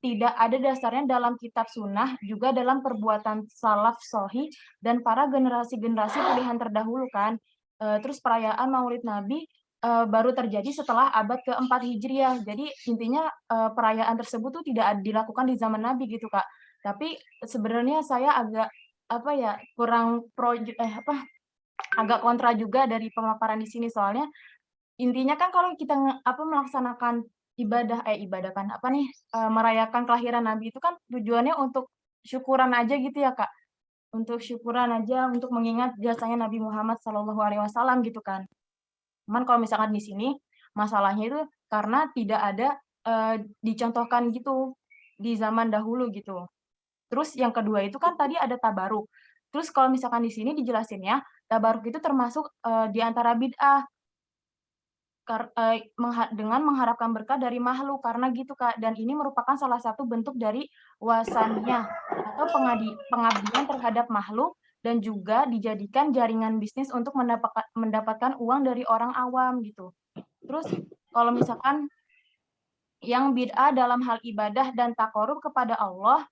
tidak ada dasarnya dalam kitab sunnah, juga dalam perbuatan salaf sohih dan para generasi-generasi pilihan terdahulu kan. Terus perayaan Maulid Nabi baru terjadi setelah abad ke-4 Hijriah. Jadi intinya perayaan tersebut tuh tidak dilakukan di zaman Nabi gitu, Kak. Tapi sebenarnya saya agak kurang agak kontra juga dari pemaparan di sini, soalnya intinya kan kalau kita melaksanakan merayakan kelahiran Nabi itu kan tujuannya untuk syukuran aja gitu ya, Kak. Untuk syukuran aja, untuk mengingat jasanya Nabi Muhammad SAW gitu kan. Cuman kalau misalkan di sini masalahnya itu karena tidak ada dicontohkan gitu di zaman dahulu gitu. Terus yang kedua itu kan tadi ada tabaruk. Terus kalau misalkan di sini dijelasinnya, tabaruk itu termasuk di antara bid'ah dengan mengharapkan berkah dari makhluk, karena gitu, Kak. Dan ini merupakan salah satu bentuk dari wasaniyah atau pengabdian terhadap makhluk dan juga dijadikan jaringan bisnis untuk mendapatkan uang dari orang awam gitu. Terus kalau misalkan yang bid'ah dalam hal ibadah dan takarub kepada Allah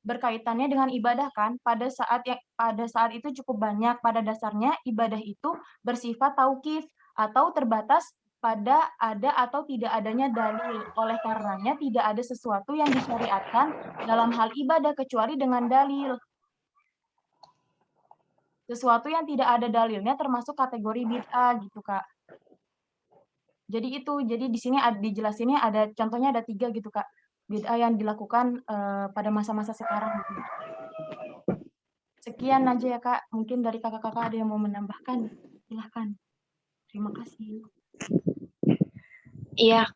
berkaitannya dengan ibadah kan, pada saat itu cukup banyak. Pada dasarnya ibadah itu bersifat tauqif atau terbatas pada ada atau tidak adanya dalil. Oleh karenanya tidak ada sesuatu yang disyariatkan dalam hal ibadah kecuali dengan dalil. Sesuatu yang tidak ada dalilnya termasuk kategori bid'ah gitu, Kak. Jadi di sini dijelasinnya ada contohnya ada 3 gitu, Kak. Bid'ah yang dilakukan pada masa-masa sekarang gitu. Sekian aja ya, Kak. Mungkin dari kakak-kakak ada yang mau menambahkan. Silahkan. Terima kasih. Iya,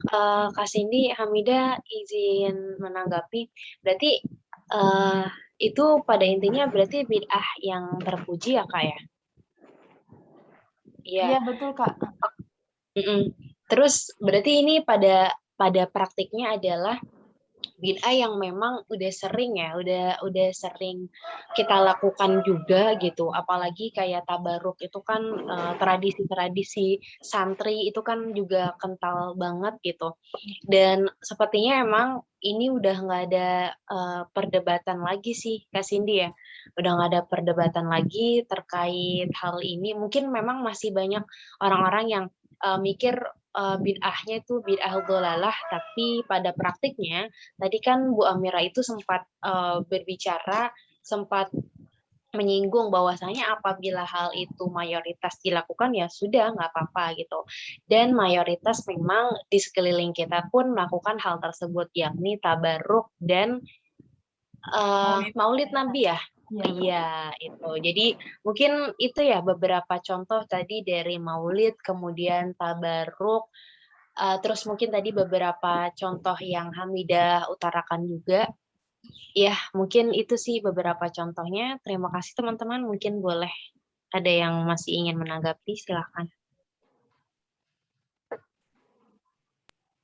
Kak Cindy, Hamidah izin menanggapi. Berarti itu pada intinya berarti bid'ah yang terpuji ya, Kak ya? Iya. Iya, betul, Kak. Terus berarti ini pada praktiknya adalah bid'ah yang memang udah sering ya, udah sering kita lakukan juga gitu. Apalagi kayak tabaruk itu kan tradisi-tradisi santri itu kan juga kental banget gitu. Dan sepertinya emang ini udah nggak ada perdebatan lagi sih, Kak Cindy ya. Udah nggak ada perdebatan lagi terkait hal ini. Mungkin memang masih banyak orang-orang yang mikir bid'ahnya itu bid'ah dhalalah, tapi pada praktiknya tadi kan Bu Amira itu sempat berbicara, sempat menyinggung bahwasanya apabila hal itu mayoritas dilakukan ya sudah nggak apa-apa gitu. Dan mayoritas memang di sekeliling kita pun melakukan hal tersebut, yakni tabarruk dan maulid Nabi ya. Iya, itu. Jadi mungkin itu ya beberapa contoh tadi dari maulid, kemudian tabarruk, terus mungkin tadi beberapa contoh yang Hamidah utarakan juga. Ya, mungkin itu sih beberapa contohnya. Terima kasih teman-teman. Mungkin boleh ada yang masih ingin menanggapi, silakan.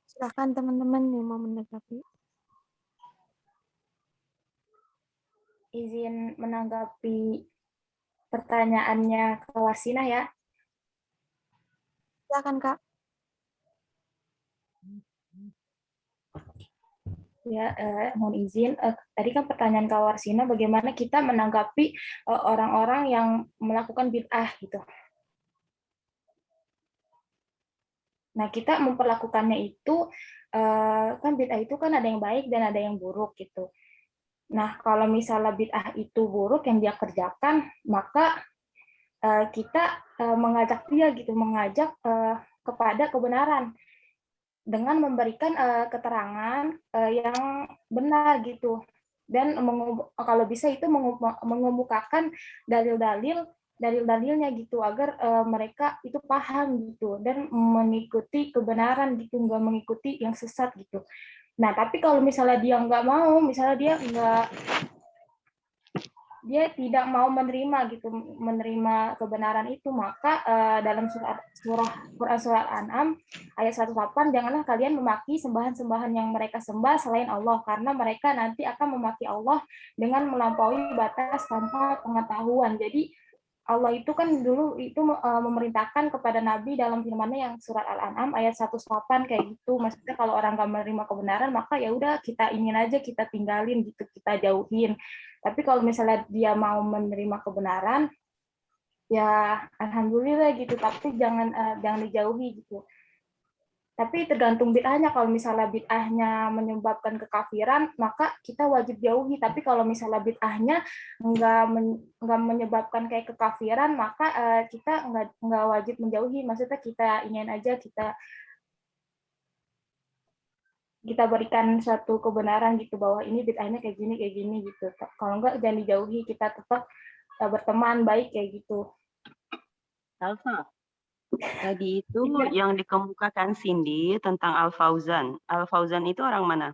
Silahkan teman-teman yang mau menanggapi. Izin menanggapi pertanyaannya ke Warsina ya. Silakan, Kak. Ya, mohon izin. Tadi kan pertanyaan Kak Warsina, bagaimana kita menanggapi orang-orang yang melakukan bid'ah gitu. Nah, kita memperlakukannya itu, kan bid'ah itu kan ada yang baik dan ada yang buruk gitu. Nah, kalau misalnya bid'ah itu buruk yang dia kerjakan, maka kita mengajak dia gitu, mengajak kepada kebenaran dengan memberikan keterangan yang benar gitu, dan kalau bisa itu mengemukakan dalilnya gitu agar mereka itu paham gitu dan mengikuti kebenaran gitu, nggak mengikuti yang sesat gitu. Nah, tapi kalau misalnya dia nggak mau, misalnya dia tidak mau menerima kebenaran itu, maka dalam Quran surat An'am ayat 108, janganlah kalian memaki sembahan-sembahan yang mereka sembah selain Allah, karena mereka nanti akan memaki Allah dengan melampaui batas tanpa pengetahuan. Jadi Allah itu kan dulu itu memerintahkan kepada Nabi dalam firman-Nya yang surat Al-An'am ayat 108 kayak gitu. Maksudnya kalau orang nggak menerima kebenaran, maka ya udah kita ingin aja, kita tinggalin gitu, kita jauhin. Tapi kalau misalnya dia mau menerima kebenaran, ya alhamdulillah gitu. Tapi jangan dijauhi gitu. Tapi tergantung bid'ahnya. Kalau misalnya bid'ahnya menyebabkan kekafiran, maka kita wajib jauhi. Tapi kalau misalnya bid'ahnya nggak menyebabkan kayak kekafiran, maka kita nggak wajib menjauhi. Maksudnya kita ingin aja kita berikan satu kebenaran gitu, bahwa ini bid'ahnya kayak gini gitu. Kalau enggak jangan dijauhi, kita tetap berteman baik kayak gitu. Alfa, tadi itu yang dikemukakan Cindy tentang Al-Fauzan. Al-Fauzan itu orang mana?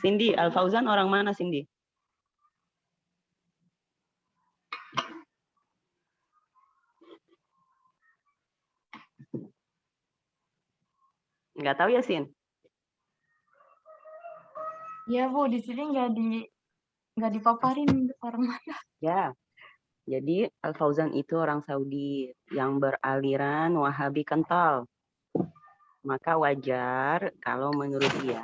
Cindy, Al-Fauzan orang mana, Cindy? Nggak tahu ya, Sin? Iya Bu, di sini nggak dipaparin orang mana. Ya, jadi Al-Fauzan itu orang Saudi yang beraliran Wahabi kental. Maka wajar kalau menurut dia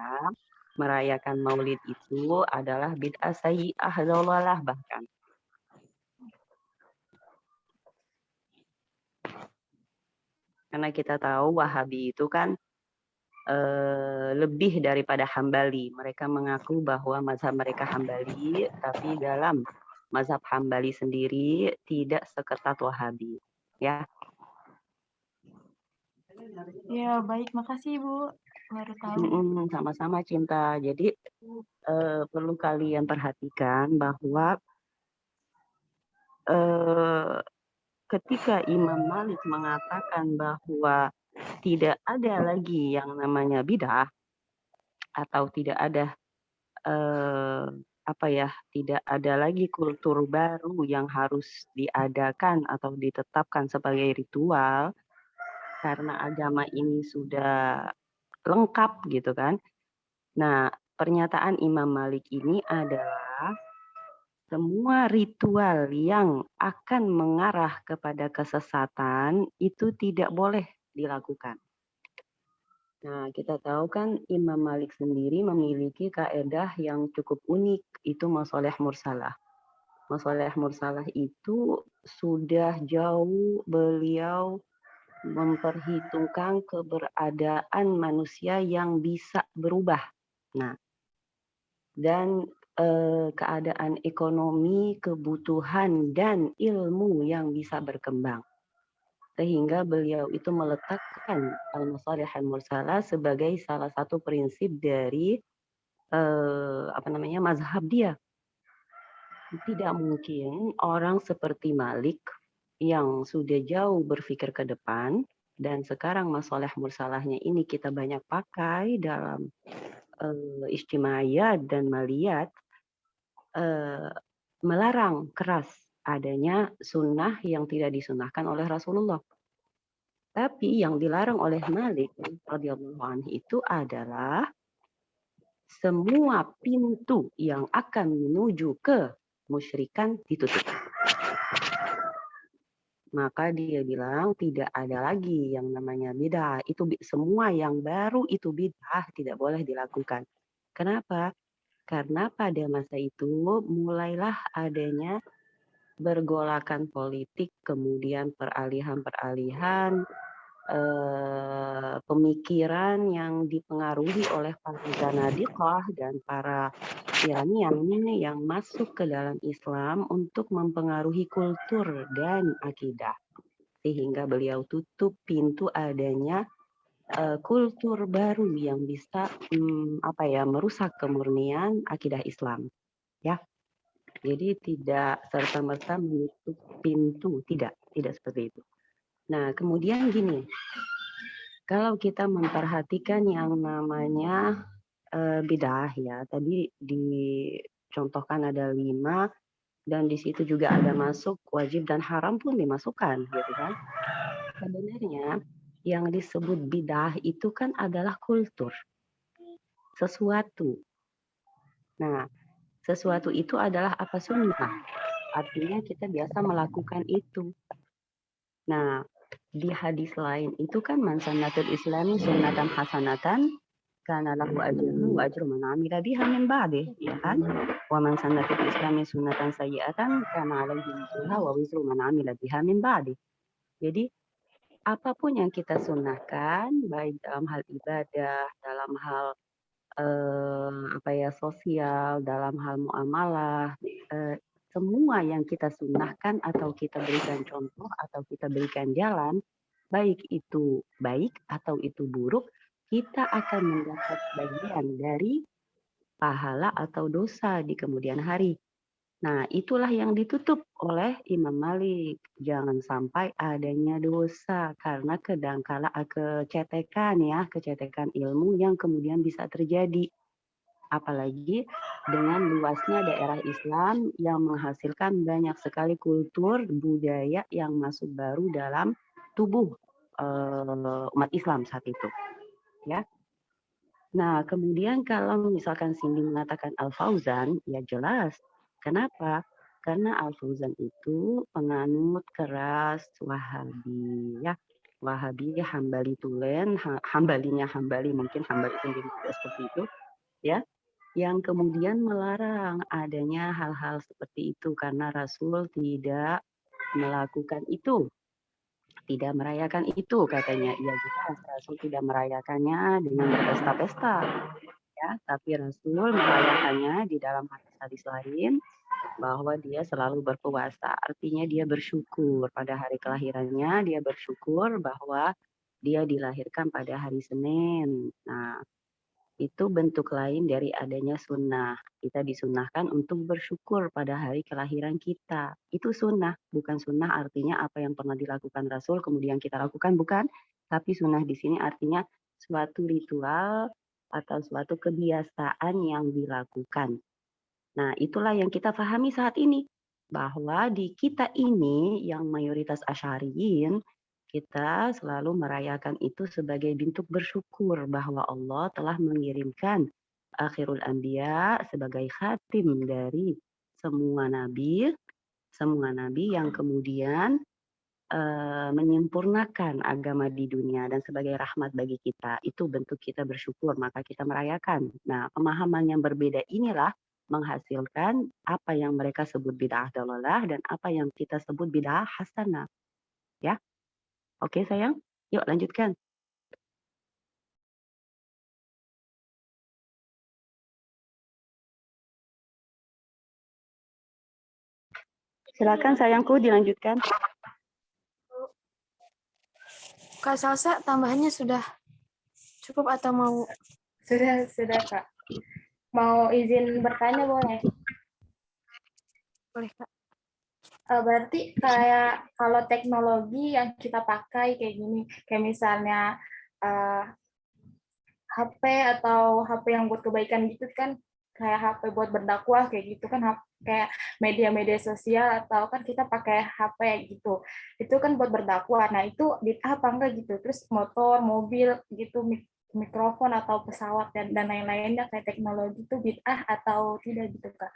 merayakan Maulid itu adalah bid'ah sayyi'ah dhalalah bahkan. Karena kita tahu Wahabi itu kan lebih daripada Hambali. Mereka mengaku bahwa mazhab mereka Hambali, tapi dalam mazhab Hambali sendiri tidak seketat Wahabi. Ya. Ya baik, makasih Bu. Baru tahu. Sama-sama Cinta. Jadi perlu kalian perhatikan bahwa ketika Imam Malik mengatakan bahwa tidak ada lagi yang namanya bid'ah atau tidak ada tidak ada lagi kultur baru yang harus diadakan atau ditetapkan sebagai ritual karena agama ini sudah lengkap gitu kan. Nah, pernyataan Imam Malik ini adalah semua ritual yang akan mengarah kepada kesesatan itu tidak boleh dilakukan. Nah, kita tahu kan Imam Malik sendiri memiliki kaedah yang cukup unik, itu masalah mursalah. Masalah mursalah itu sudah jauh beliau memperhitungkan keberadaan manusia yang bisa berubah. Nah, dan keadaan ekonomi, kebutuhan, dan ilmu yang bisa berkembang. Sehingga beliau itu meletakkan al-masalih al-mursalah sebagai salah satu prinsip dari mazhab dia. Tidak mungkin orang seperti Malik yang sudah jauh berpikir ke depan dan sekarang masalah mursalahnya ini kita banyak pakai dalam istimaiyat dan maliyat, melarang keras adanya sunnah yang tidak disunnahkan oleh Rasulullah. Tapi yang dilarang oleh Malik radhiyallahu anhu itu adalah semua pintu yang akan menuju ke musyrikan ditutup. Maka dia bilang tidak ada lagi yang namanya bid'ah. Itu semua yang baru itu bid'ah, tidak boleh dilakukan. Kenapa? Karena pada masa itu mulailah adanya bergolakan politik, kemudian peralihan-peralihan pemikiran yang dipengaruhi oleh para zanadiqah dan para Iranian yang masuk ke dalam Islam untuk mempengaruhi kultur dan akidah. Sehingga beliau tutup pintu adanya kultur baru yang bisa merusak kemurnian akidah Islam. Ya. Jadi tidak serta-merta menutup pintu, tidak seperti itu. Nah, kemudian gini, kalau kita memperhatikan yang namanya bid'ah ya, tadi dicontohkan ada 5 dan di situ juga ada masuk wajib dan haram pun dimasukkan, gitu kan? Sebenarnya yang disebut bid'ah itu kan adalah kultur, sesuatu. Nah, sesuatu itu adalah apa sunnah, artinya kita biasa melakukan itu. Nah, di hadis lain itu kan man sannatul islami sunnatan hasanatan kana lahu ajruhu wa ajru man amila biha min ba'di, ya kan? Wa man sannatul islami sunnatan sayyi'atan kana alaihi wizruha wa wizru man amila biha min ba'di. Jadi apapun yang kita sunnahkan baik dalam hal ibadah, dalam hal sosial, dalam hal muamalah, semua yang kita sunnahkan atau kita berikan contoh atau kita berikan jalan, baik itu baik atau itu buruk, kita akan mendapat bagian dari pahala atau dosa di kemudian hari. Nah, itulah yang ditutup oleh Imam Malik. Jangan sampai adanya dosa karena kecetekan ilmu yang kemudian bisa terjadi. Apalagi dengan luasnya daerah Islam yang menghasilkan banyak sekali kultur budaya yang masuk baru dalam tubuh umat Islam saat itu, ya. Nah, kemudian kalau misalkan Cindy mengatakan Al-Fauzan, ya jelas. Kenapa? Karena Al-Fauzan itu penganut keras Wahabi, ya. Wahabi, Hambali Tulen, Hambalinya Hambali, mungkin Hambali sendiri tidak seperti itu, ya. Yang kemudian melarang adanya hal-hal seperti itu karena Rasul tidak melakukan itu, tidak merayakan itu katanya. Iya jelas, Rasul tidak merayakannya dengan berpesta-pesta, ya, tapi Rasul merayakannya di dalam hadis-hadis lain bahwa dia selalu berpuasa. Artinya dia bersyukur pada hari kelahirannya, dia bersyukur bahwa dia dilahirkan pada hari Senin. Nah, itu bentuk lain dari adanya sunnah. Kita disunahkan untuk bersyukur pada hari kelahiran kita. Itu sunnah, bukan sunnah artinya apa yang pernah dilakukan Rasul kemudian kita lakukan, bukan. Tapi sunnah di sini artinya suatu ritual atau suatu kebiasaan yang dilakukan. Nah, itulah yang kita pahami saat ini. Bahwa di kita ini yang mayoritas Asy'ariyin, kita selalu merayakan itu sebagai bentuk bersyukur bahwa Allah telah mengirimkan akhirul anbiya sebagai khatim dari semua nabi yang kemudian menyempurnakan agama di dunia dan sebagai rahmat bagi kita. Itu bentuk kita bersyukur, maka kita merayakan. Nah, pemahaman yang berbeda inilah menghasilkan apa yang mereka sebut bid'ah dalalah dan apa yang kita sebut bid'ah hasanah. Ya. Oke, sayang. Yuk lanjutkan. Silakan sayangku dilanjutkan. Kak Salsa, tambahannya sudah cukup atau mau? Sudah Kak. Mau izin bertanya boleh? Boleh, Kak. Berarti kayak kalau teknologi yang kita pakai kayak gini, kayak misalnya HP atau HP yang buat kebaikan gitu kan, kayak HP buat berdakwah kayak gitu kan, kayak media-media sosial atau kan kita pakai HP gitu, itu kan buat berdakwah. Nah itu bid'ah apa enggak gitu? Terus motor, mobil gitu, mikrofon atau pesawat dan lain-lainnya kayak teknologi itu bid'ah atau tidak gitu Kak?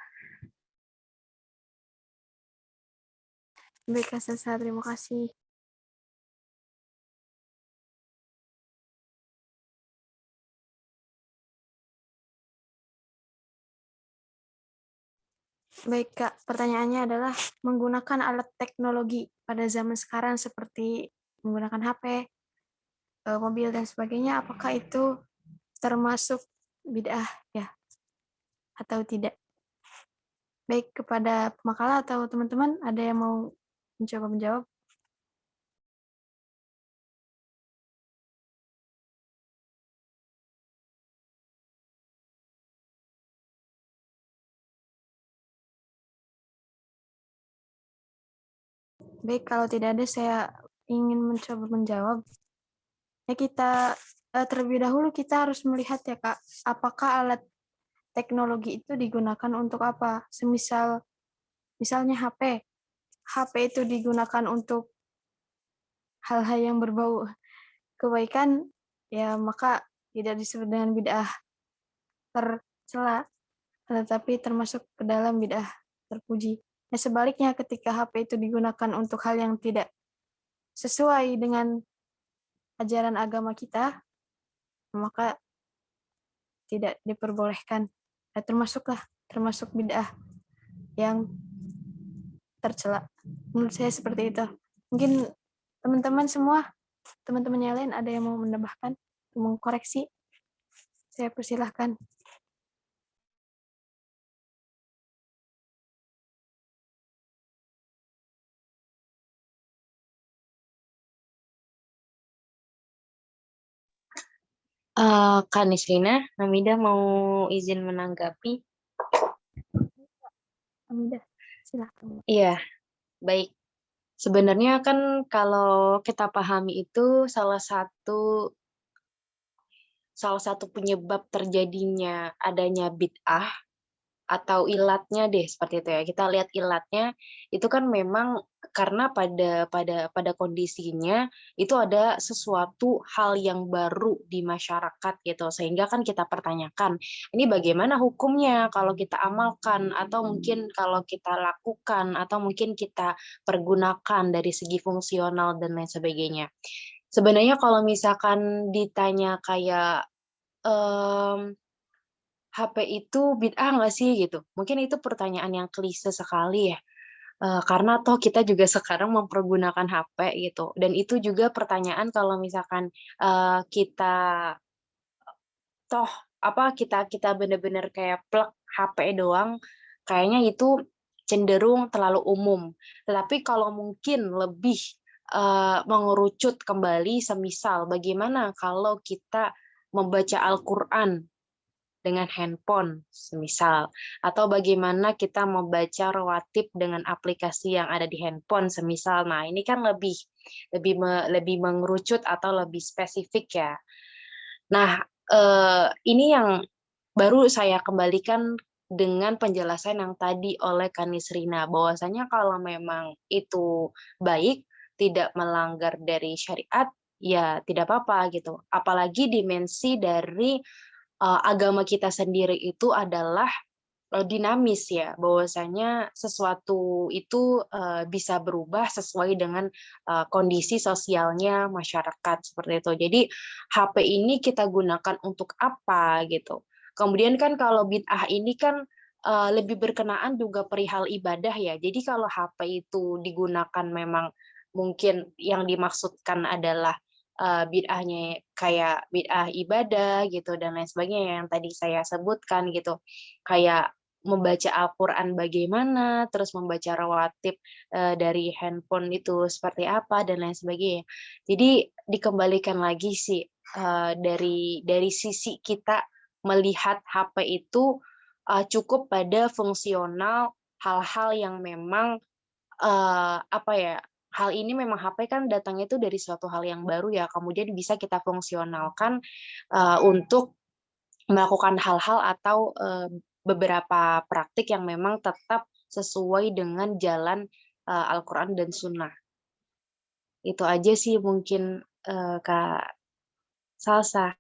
Baik, Kak Salsa, terima kasih. Baik, Kak. Pertanyaannya adalah menggunakan alat teknologi pada zaman sekarang seperti menggunakan HP, mobil, dan sebagainya, apakah itu termasuk bid'ah ya atau tidak? Baik, kepada pemakalah atau teman-teman, ada yang mau mencoba menjawab? Baik, kalau tidak ada, saya ingin mencoba menjawab. Ya, kita terlebih dahulu kita harus melihat ya Kak, apakah alat teknologi itu digunakan untuk apa? Misalnya HP itu digunakan untuk hal-hal yang berbau kebaikan, ya maka tidak disebut dengan bid'ah tercela, tetapi termasuk ke dalam bid'ah terpuji. Nah, sebaliknya ketika HP itu digunakan untuk hal yang tidak sesuai dengan ajaran agama kita, maka tidak diperbolehkan. Nah, termasuk bid'ah yang tercela. Menurut saya seperti itu. Mungkin teman-teman yang lain ada yang mau menambahkan, mengkoreksi? Saya persilahkan. Kak Nisrina, Hamidah mau izin menanggapi? Hamidah, silahkan. Iya, baik. Sebenarnya kan kalau kita pahami itu salah satu penyebab terjadinya adanya bid'ah atau ilatnya deh seperti itu ya. Kita lihat ilatnya itu kan memang karena pada kondisinya itu ada sesuatu hal yang baru di masyarakat gitu, sehingga kan kita pertanyakan, ini bagaimana hukumnya kalau kita amalkan, atau mungkin kalau kita lakukan, atau mungkin kita pergunakan dari segi fungsional dan lain sebagainya. Sebenarnya kalau misalkan ditanya kayak, HP itu bid'ah nggak sih gitu? Mungkin itu pertanyaan yang klise sekali ya, karena toh kita juga sekarang mempergunakan HP gitu, dan itu juga pertanyaan kalau misalkan, kita toh kita kita bener-bener kayak plug HP doang, kayaknya itu cenderung terlalu umum. Tetapi kalau mungkin lebih, mengerucut kembali, semisal bagaimana kalau kita membaca Al-Qur'an dengan handphone semisal, atau bagaimana kita membaca rawatib dengan aplikasi yang ada di handphone semisal. Nah, ini kan lebih mengerucut atau lebih spesifik ya. Nah, ini yang baru saya kembalikan dengan penjelasan yang tadi oleh Kanisrina, bahwasanya kalau memang itu baik, tidak melanggar dari syariat, ya tidak apa-apa gitu. Apalagi dimensi dari agama kita sendiri itu adalah dinamis ya, bahwasanya sesuatu itu bisa berubah sesuai dengan kondisi sosialnya masyarakat seperti itu. Jadi HP ini kita gunakan untuk apa gitu. Kemudian kan kalau bid'ah ini kan lebih berkenaan juga perihal ibadah ya. Jadi kalau HP itu digunakan memang mungkin yang dimaksudkan adalah bid'ahnya kayak bid'ah ibadah gitu dan lain sebagainya yang tadi saya sebutkan gitu. Kayak membaca Al-Qur'an bagaimana, terus membaca rawatib dari handphone itu seperti apa dan lain sebagainya. Jadi dikembalikan lagi sih dari sisi kita melihat HP itu cukup pada fungsional hal-hal yang memang apa ya, hal ini memang HP kan datangnya itu dari suatu hal yang baru ya, kemudian bisa kita fungsionalkan untuk melakukan hal-hal atau beberapa praktik yang memang tetap sesuai dengan jalan Al-Qur'an dan Sunnah. Itu aja sih mungkin, Kak Salsa.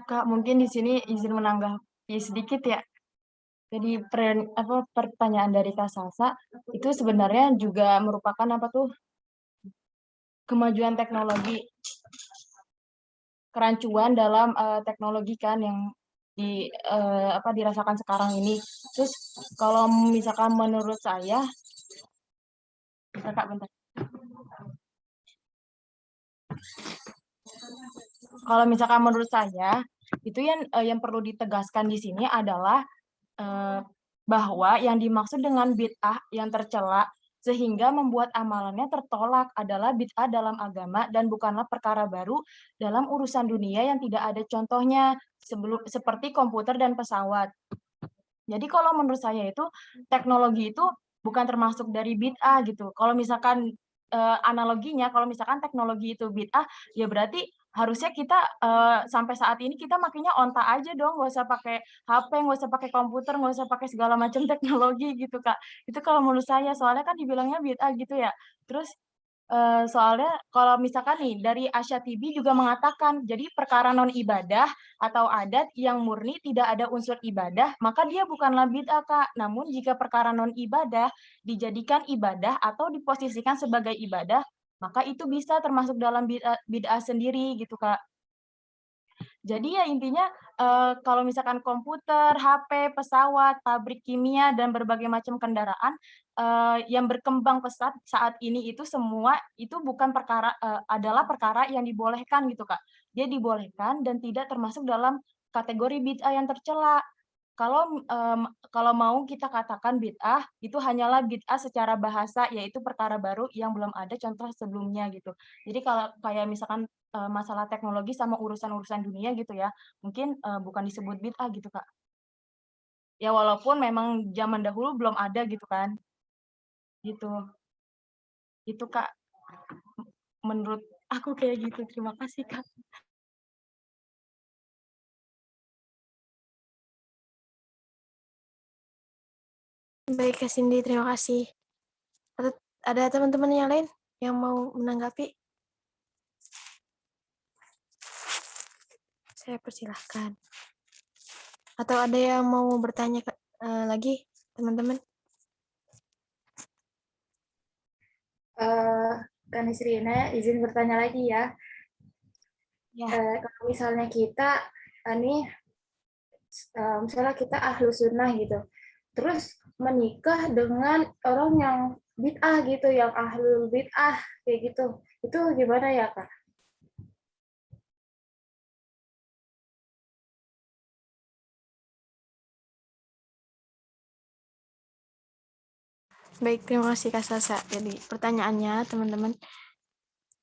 Kak, mungkin di sini izin menanggapi sedikit ya. Jadi pertanyaan dari Kak Salsa itu sebenarnya juga merupakan kemajuan teknologi, kerancuan dalam teknologi kan yang dirasakan sekarang ini. Terus kalau misalkan menurut saya, bentar. Kalau misalkan menurut saya, itu yang perlu ditegaskan di sini adalah bahwa yang dimaksud dengan bid'ah yang tercela sehingga membuat amalannya tertolak adalah bid'ah dalam agama dan bukanlah perkara baru dalam urusan dunia yang tidak ada contohnya seperti komputer dan pesawat. Jadi kalau menurut saya itu teknologi itu bukan termasuk dari bid'ah gitu. Kalau misalkan analoginya, kalau misalkan teknologi itu bid'ah, ya berarti harusnya kita sampai saat ini kita makanya onta aja dong, nggak usah pakai HP, nggak usah pakai komputer, nggak usah pakai segala macam teknologi gitu Kak. Itu kalau menurut saya, soalnya kan dibilangnya bid'ah gitu ya. Terus soalnya kalau misalkan nih dari Asy-Syatibi juga mengatakan, jadi perkara non ibadah atau adat yang murni tidak ada unsur ibadah, maka dia bukanlah bid'ah Kak. Namun jika perkara non ibadah dijadikan ibadah atau diposisikan sebagai ibadah, maka itu bisa termasuk dalam bid'ah sendiri gitu Kak. Jadi ya intinya kalau misalkan komputer, HP, pesawat, pabrik kimia, dan berbagai macam kendaraan yang berkembang pesat saat ini itu semua itu bukan adalah perkara yang dibolehkan gitu Kak. Dia dibolehkan dan tidak termasuk dalam kategori bid'ah yang tercela. Kalau mau kita katakan bid'ah, itu hanyalah bid'ah secara bahasa, yaitu perkara baru yang belum ada contoh sebelumnya gitu. Jadi kalau kayak misalkan masalah teknologi sama urusan-urusan dunia gitu ya, mungkin bukan disebut bid'ah gitu Kak. Ya walaupun memang zaman dahulu belum ada gitu kan. Gitu. Itu Kak, menurut aku kayak gitu. Terima kasih Kak. Baik, Kak Cindy, terima kasih. Ada teman-teman yang lain yang mau menanggapi? Saya persilahkan. Atau ada yang mau bertanya lagi, teman-teman? Kan Isrina, izin bertanya lagi ya. Ya. Kalau misalnya kita misalnya kita ahlu sunnah gitu, terus menikah dengan orang yang bid'ah gitu, yang ahlul bid'ah kayak gitu, itu gimana ya Kak? Baik, terima kasih Kak Salsa. Jadi pertanyaannya teman-teman,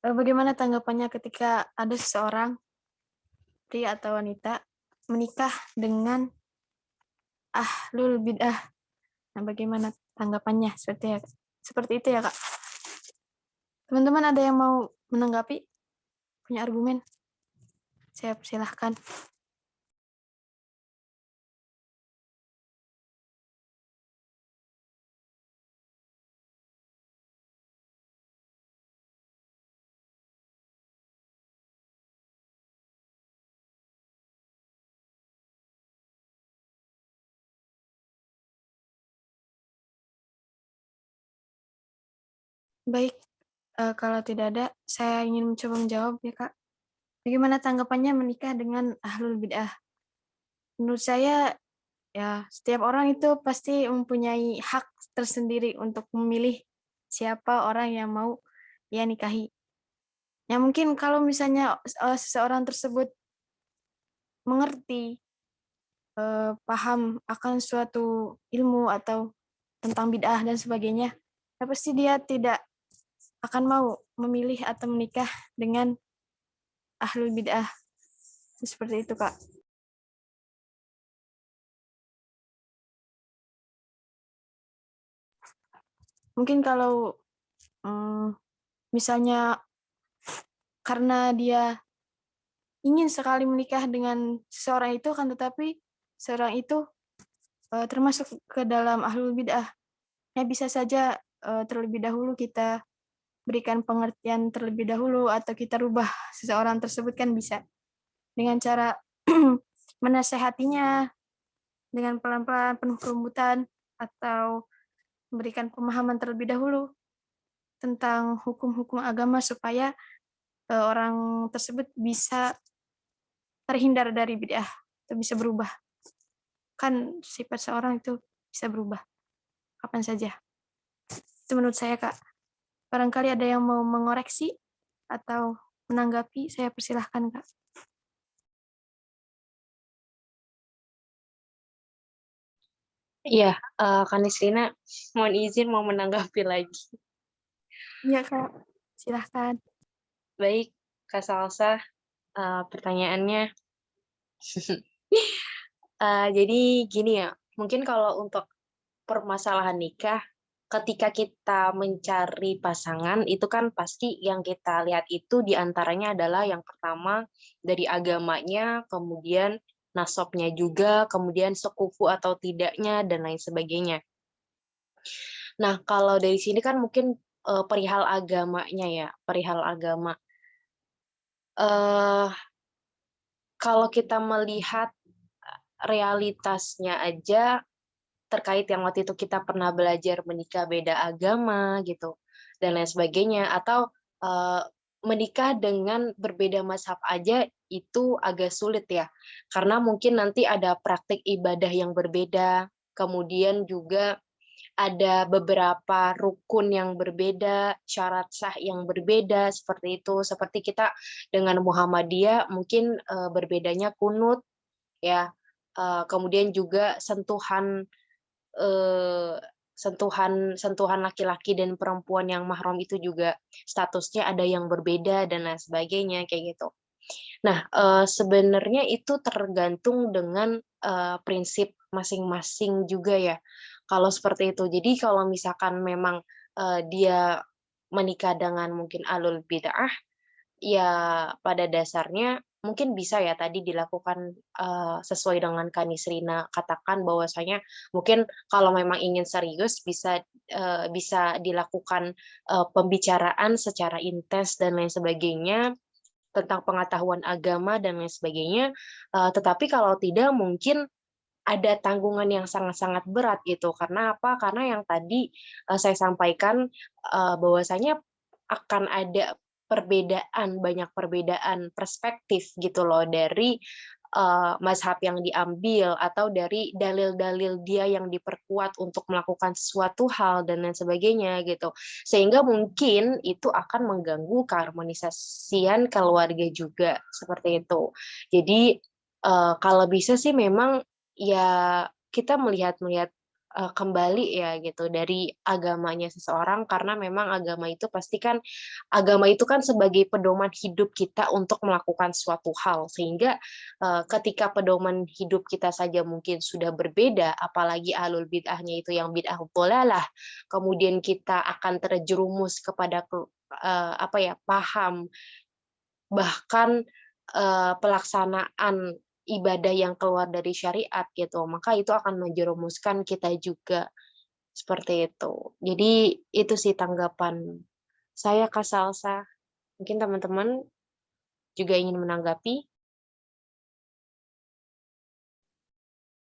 bagaimana tanggapannya ketika ada seseorang pria atau wanita menikah dengan ahlul bid'ah? Nah, bagaimana tanggapannya? Seperti itu ya Kak. Teman-teman ada yang mau menanggapi? Punya argumen? Saya persilahkan. Baik, kalau tidak ada, saya ingin mencoba menjawab ya Kak. Bagaimana tanggapannya menikah dengan ahlul bid'ah? Menurut saya, ya setiap orang itu pasti mempunyai hak tersendiri untuk memilih siapa orang yang mau ia nikahi. Ya mungkin kalau misalnya seseorang tersebut mengerti, paham akan suatu ilmu atau tentang bid'ah dan sebagainya, ya pasti dia tidak akan mau memilih atau menikah dengan ahlul bid'ah. Seperti itu, Kak. Mungkin kalau misalnya karena dia ingin sekali menikah dengan seseorang itu, kan tetapi seorang itu termasuk ke dalam ahlul bid'ah. Ya bisa saja terlebih dahulu kita berikan pengertian terlebih dahulu atau kita rubah seseorang tersebut, kan bisa dengan cara menasehatinya dengan pelan-pelan penuh kelembutan atau memberikan pemahaman terlebih dahulu tentang hukum-hukum agama supaya orang tersebut bisa terhindar dari bid'ah atau bisa berubah. Kan sifat seorang itu bisa berubah kapan saja. Itu menurut saya, Kak. Barangkali ada yang mau mengoreksi atau menanggapi, saya persilahkan, Kak. Iya, Kak Nisrina, mohon izin mau menanggapi lagi. Iya, Kak. Silahkan. Baik, Kak Salsa, pertanyaannya. Jadi gini ya, mungkin kalau untuk permasalahan nikah, ketika kita mencari pasangan, itu kan pasti yang kita lihat itu diantaranya adalah yang pertama dari agamanya, kemudian nasabnya juga, kemudian sekufu atau tidaknya, dan lain sebagainya. Nah, kalau dari sini kan mungkin perihal agamanya ya, perihal agama. Kalau kita melihat realitasnya aja, terkait yang waktu itu kita pernah belajar menikah beda agama gitu dan lain sebagainya, atau menikah dengan berbeda mazhab aja itu agak sulit ya, karena mungkin nanti ada praktik ibadah yang berbeda, kemudian juga ada beberapa rukun yang berbeda, syarat sah yang berbeda, seperti itu. Seperti kita dengan Muhammadiyah mungkin berbedanya kunut ya, kemudian juga sentuhan sentuhan laki-laki dan perempuan yang mahram itu juga statusnya ada yang berbeda dan lain sebagainya, kayak gitu. Nah, sebenarnya itu tergantung dengan prinsip masing-masing juga ya, kalau seperti itu. Jadi kalau misalkan memang dia menikah dengan mungkin ahlul bid'ah, ya pada dasarnya mungkin bisa ya tadi dilakukan sesuai dengan Kak Nisrina katakan bahwasanya mungkin kalau memang ingin serius bisa dilakukan pembicaraan secara intens dan lain sebagainya tentang pengetahuan agama dan lain sebagainya. Tetapi kalau tidak mungkin ada tanggungan yang sangat-sangat berat gitu. Karena apa? Karena yang tadi saya sampaikan bahwasanya akan ada banyak perbedaan perspektif gitu loh dari mazhab yang diambil atau dari dalil-dalil dia yang diperkuat untuk melakukan sesuatu hal dan lain sebagainya gitu. Sehingga mungkin itu akan mengganggu keharmonisasian keluarga juga seperti itu. Jadi kalau bisa sih memang ya kita melihat kembali ya gitu dari agamanya seseorang karena memang agama itu kan sebagai pedoman hidup kita untuk melakukan suatu hal sehingga ketika pedoman hidup kita saja mungkin sudah berbeda apalagi ahlul bid'ahnya itu yang bid'ah dhalalah kemudian kita akan terjerumus kepada paham bahkan pelaksanaan ibadah yang keluar dari syariat gitu, maka itu akan menjerumuskan kita juga seperti itu. Jadi itu sih tanggapan saya Kak Salsa. Mungkin teman-teman juga ingin menanggapi.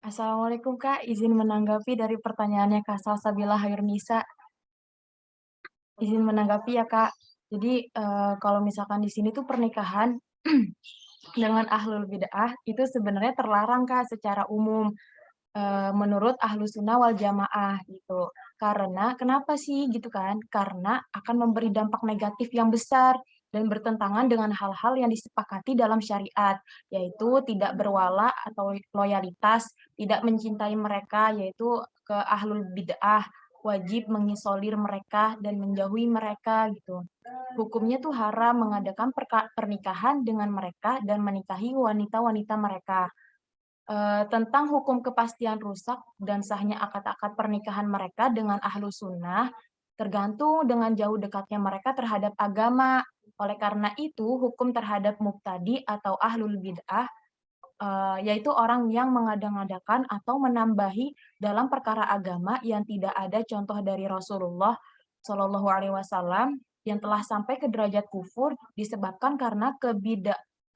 Assalamualaikum Kak, izin menanggapi dari pertanyaannya Kak Salsa Bila Hairnisa. Izin menanggapi ya Kak. Jadi kalau misalkan di sini tuh pernikahan dengan ahlul bid'ah itu sebenarnya terlarang Kak secara umum menurut ahlu sunnah wal jamaah gitu. Karena kenapa sih gitu kan? Karena akan memberi dampak negatif yang besar dan bertentangan dengan hal-hal yang disepakati dalam syariat, yaitu tidak berwala atau loyalitas, tidak mencintai mereka, yaitu ke ahlul bid'ah, wajib mengisolir mereka dan menjauhi mereka gitu. Hukumnya tuh haram mengadakan pernikahan dengan mereka dan menikahi wanita-wanita mereka. Tentang hukum kepastian rusak dan sahnya akad-akad pernikahan mereka dengan ahlu sunnah, tergantung dengan jauh dekatnya mereka terhadap agama. Oleh karena itu, hukum terhadap mubtadi atau ahlul bid'ah, yaitu orang yang mengada-ngadakan atau menambahi dalam perkara agama yang tidak ada contoh dari Rasulullah Shallallahu Alaihi Wasallam yang telah sampai ke derajat kufur disebabkan karena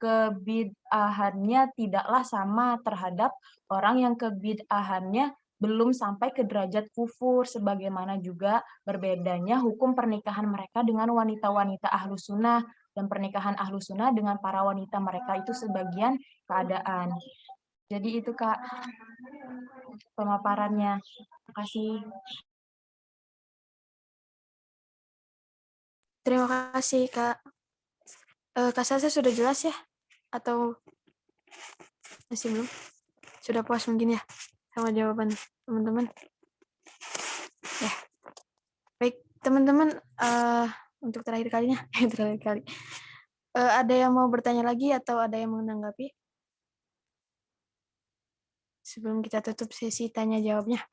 kebid'ahannya tidaklah sama terhadap orang yang kebid'ahannya belum sampai ke derajat kufur, sebagaimana juga berbedanya hukum pernikahan mereka dengan wanita-wanita ahlu sunnah dan pernikahan ahlu sunnah dengan para wanita mereka itu sebagian keadaan. Jadi itu Kak pemaparannya. Terima kasih. Terima kasih Kak. Kak Salsa sudah jelas ya? Atau masih belum? Sudah puas mungkin ya sama jawaban teman-teman? Ya. Baik, teman-teman, untuk terakhir kalinya, terakhir kali. Ada yang mau bertanya lagi atau ada yang menanggapi? Sebelum kita tutup sesi tanya jawabnya.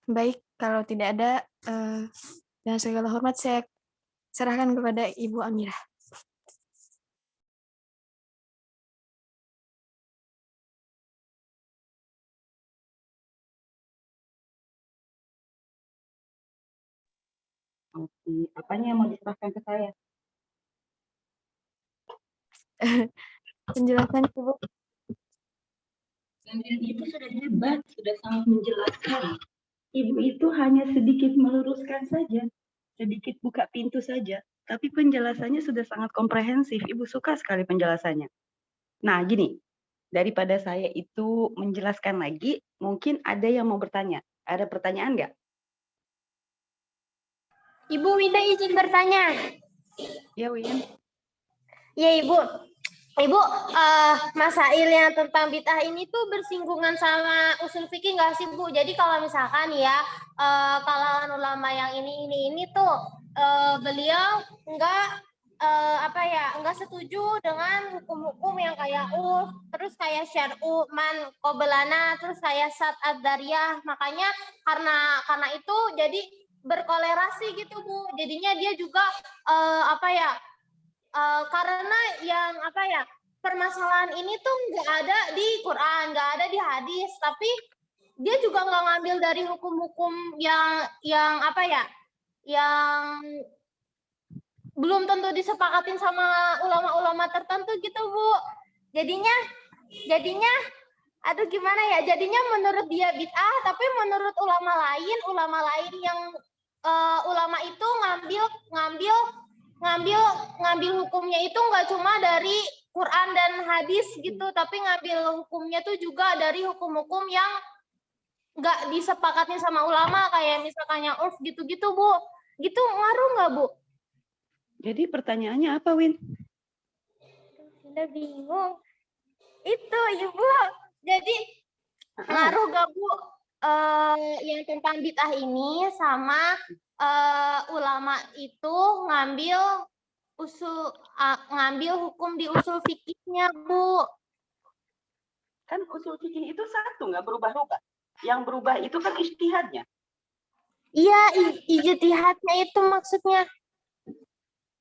Baik, kalau tidak ada, dengan segala hormat saya serahkan kepada Ibu Amirah. Apanya yang mau diserahkan ke saya? Penjelasan Ibu. Dan Ibu sudah hebat, sudah sangat menjelaskan. Ibu itu hanya sedikit meluruskan saja, sedikit buka pintu saja, tapi penjelasannya sudah sangat komprehensif. Ibu suka sekali penjelasannya. Nah, gini, daripada saya itu menjelaskan lagi, mungkin ada yang mau bertanya. Ada pertanyaan nggak? Ibu Wida izin bertanya. Ya, Win. Ya Ibu. Ibu, masailnya tentang bid'ah ini tuh bersinggungan sama usul fikih nggak sih Bu? Jadi kalau misalkan ya kalangan ulama yang ini tuh beliau nggak setuju dengan hukum-hukum yang kayak terus kayak syar'u man qobelana, terus kayak sat ad-dariyah. Makanya karena itu jadi berkolerasi gitu Bu. Jadinya dia juga karena yang permasalahan ini tuh nggak ada di Quran, nggak ada di hadis, tapi dia juga nggak ngambil dari hukum-hukum yang belum tentu disepakatin sama ulama-ulama tertentu gitu Bu. Jadinya aduh gimana ya, jadinya menurut dia bid'ah, tapi menurut ulama lain yang ulama itu ngambil hukumnya itu nggak cuma dari Quran dan hadis gitu, tapi ngambil hukumnya tuh juga dari hukum-hukum yang nggak disepakatin sama ulama, kayak misalkannya urf gitu-gitu Bu. Gitu ngaruh nggak Bu? Jadi pertanyaannya apa, Win? Udah bingung. Itu Ibu. Jadi ngaruh gak Bu yang tentang bid'ah ini sama ulama itu ngambil hukum di usul fikihnya Bu. Kan usul fikih itu satu, nggak berubah-ubah. Yang berubah itu kan ijtihadnya. Iya, ijtihadnya itu maksudnya.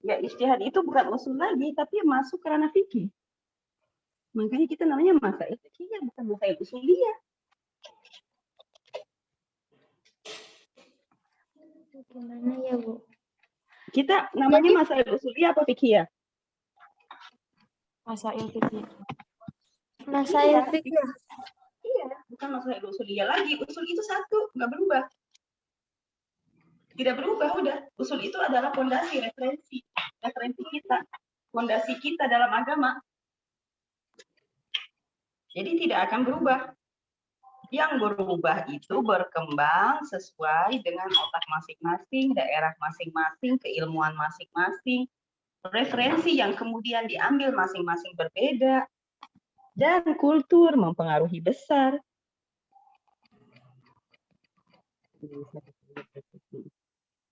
Ya, ijtihad itu bukan usul lagi, tapi masuk ke ranah fikih. Makanya kita namanya masail fikih, bukan masail usuliyah. Gimana ya Bu? Kita namanya masail usuliyah apa fikih ya? Masail fikih. Masail fikih. Iya, bukan masail usuliyah lagi. Usul itu satu, nggak berubah. Tidak berubah, udah. Usul itu adalah fondasi, referensi kita, fondasi kita dalam agama. Jadi tidak akan berubah. Yang berubah itu berkembang sesuai dengan otak masing-masing, daerah masing-masing, keilmuan masing-masing, referensi yang kemudian diambil masing-masing berbeda, dan kultur mempengaruhi besar.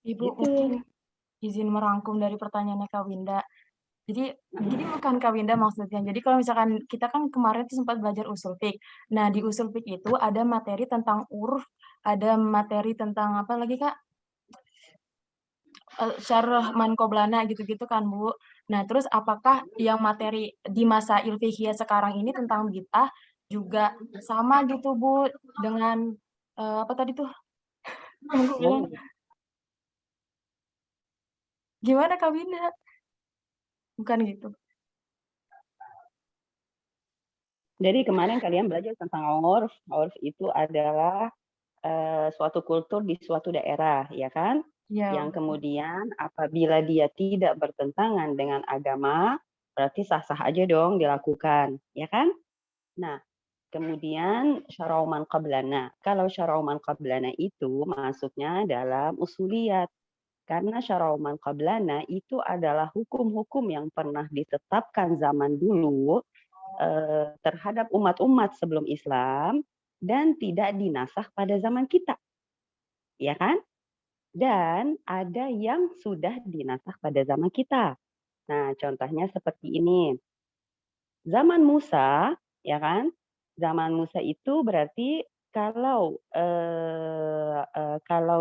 Ibu Gitu. mungkin izin merangkum dari pertanyaannya Kak Winda. Jadi bukan Kak Winda maksudnya. Jadi kalau misalkan kita kan kemarin tuh sempat belajar usul fiqh. Nah, di usul fiqh itu ada materi tentang urf, ada materi tentang apa lagi Kak? Syarah man qoblana gitu-gitu kan Bu. Nah, terus apakah yang materi di masa ilfiqhiyah sekarang ini tentang bid'ah juga sama gitu Bu dengan apa tadi tuh? Yang aku bilang. Gimana Kak Winda? Bukan gitu. Jadi kemarin kalian belajar tentang urf. Urf itu adalah suatu kultur di suatu daerah, ya kan? Ya. Yang kemudian apabila dia tidak bertentangan dengan agama, berarti sah-sah aja dong dilakukan, ya kan? Nah, kemudian syara'u man qablana. Kalau syara'u man qablana itu masuknya dalam usuliyat. Karena syara'u man qablana itu adalah hukum-hukum yang pernah ditetapkan zaman dulu terhadap umat-umat sebelum Islam dan tidak dinasakh pada zaman kita. Ya kan? Dan ada yang sudah dinasakh pada zaman kita. Nah, contohnya seperti ini. Zaman Musa, ya kan? Zaman Musa itu berarti kalau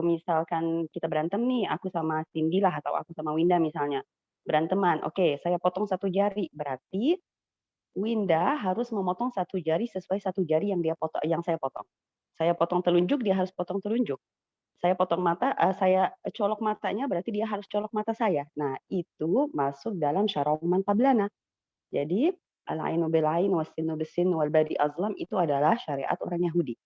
misalkan kita berantem nih, aku sama Cindy lah atau aku sama Winda misalnya, beranteman. Oke, saya potong satu jari, berarti Winda harus memotong satu jari sesuai satu jari yang saya potong. Saya potong telunjuk, dia harus potong telunjuk. Saya potong mata, saya colok matanya, berarti dia harus colok mata saya. Nah, itu masuk dalam syara'u man qablana. Jadi, al-ainu bil ain was-sinnu bis-sin wal badi azlam itu adalah syariat orang Yahudi.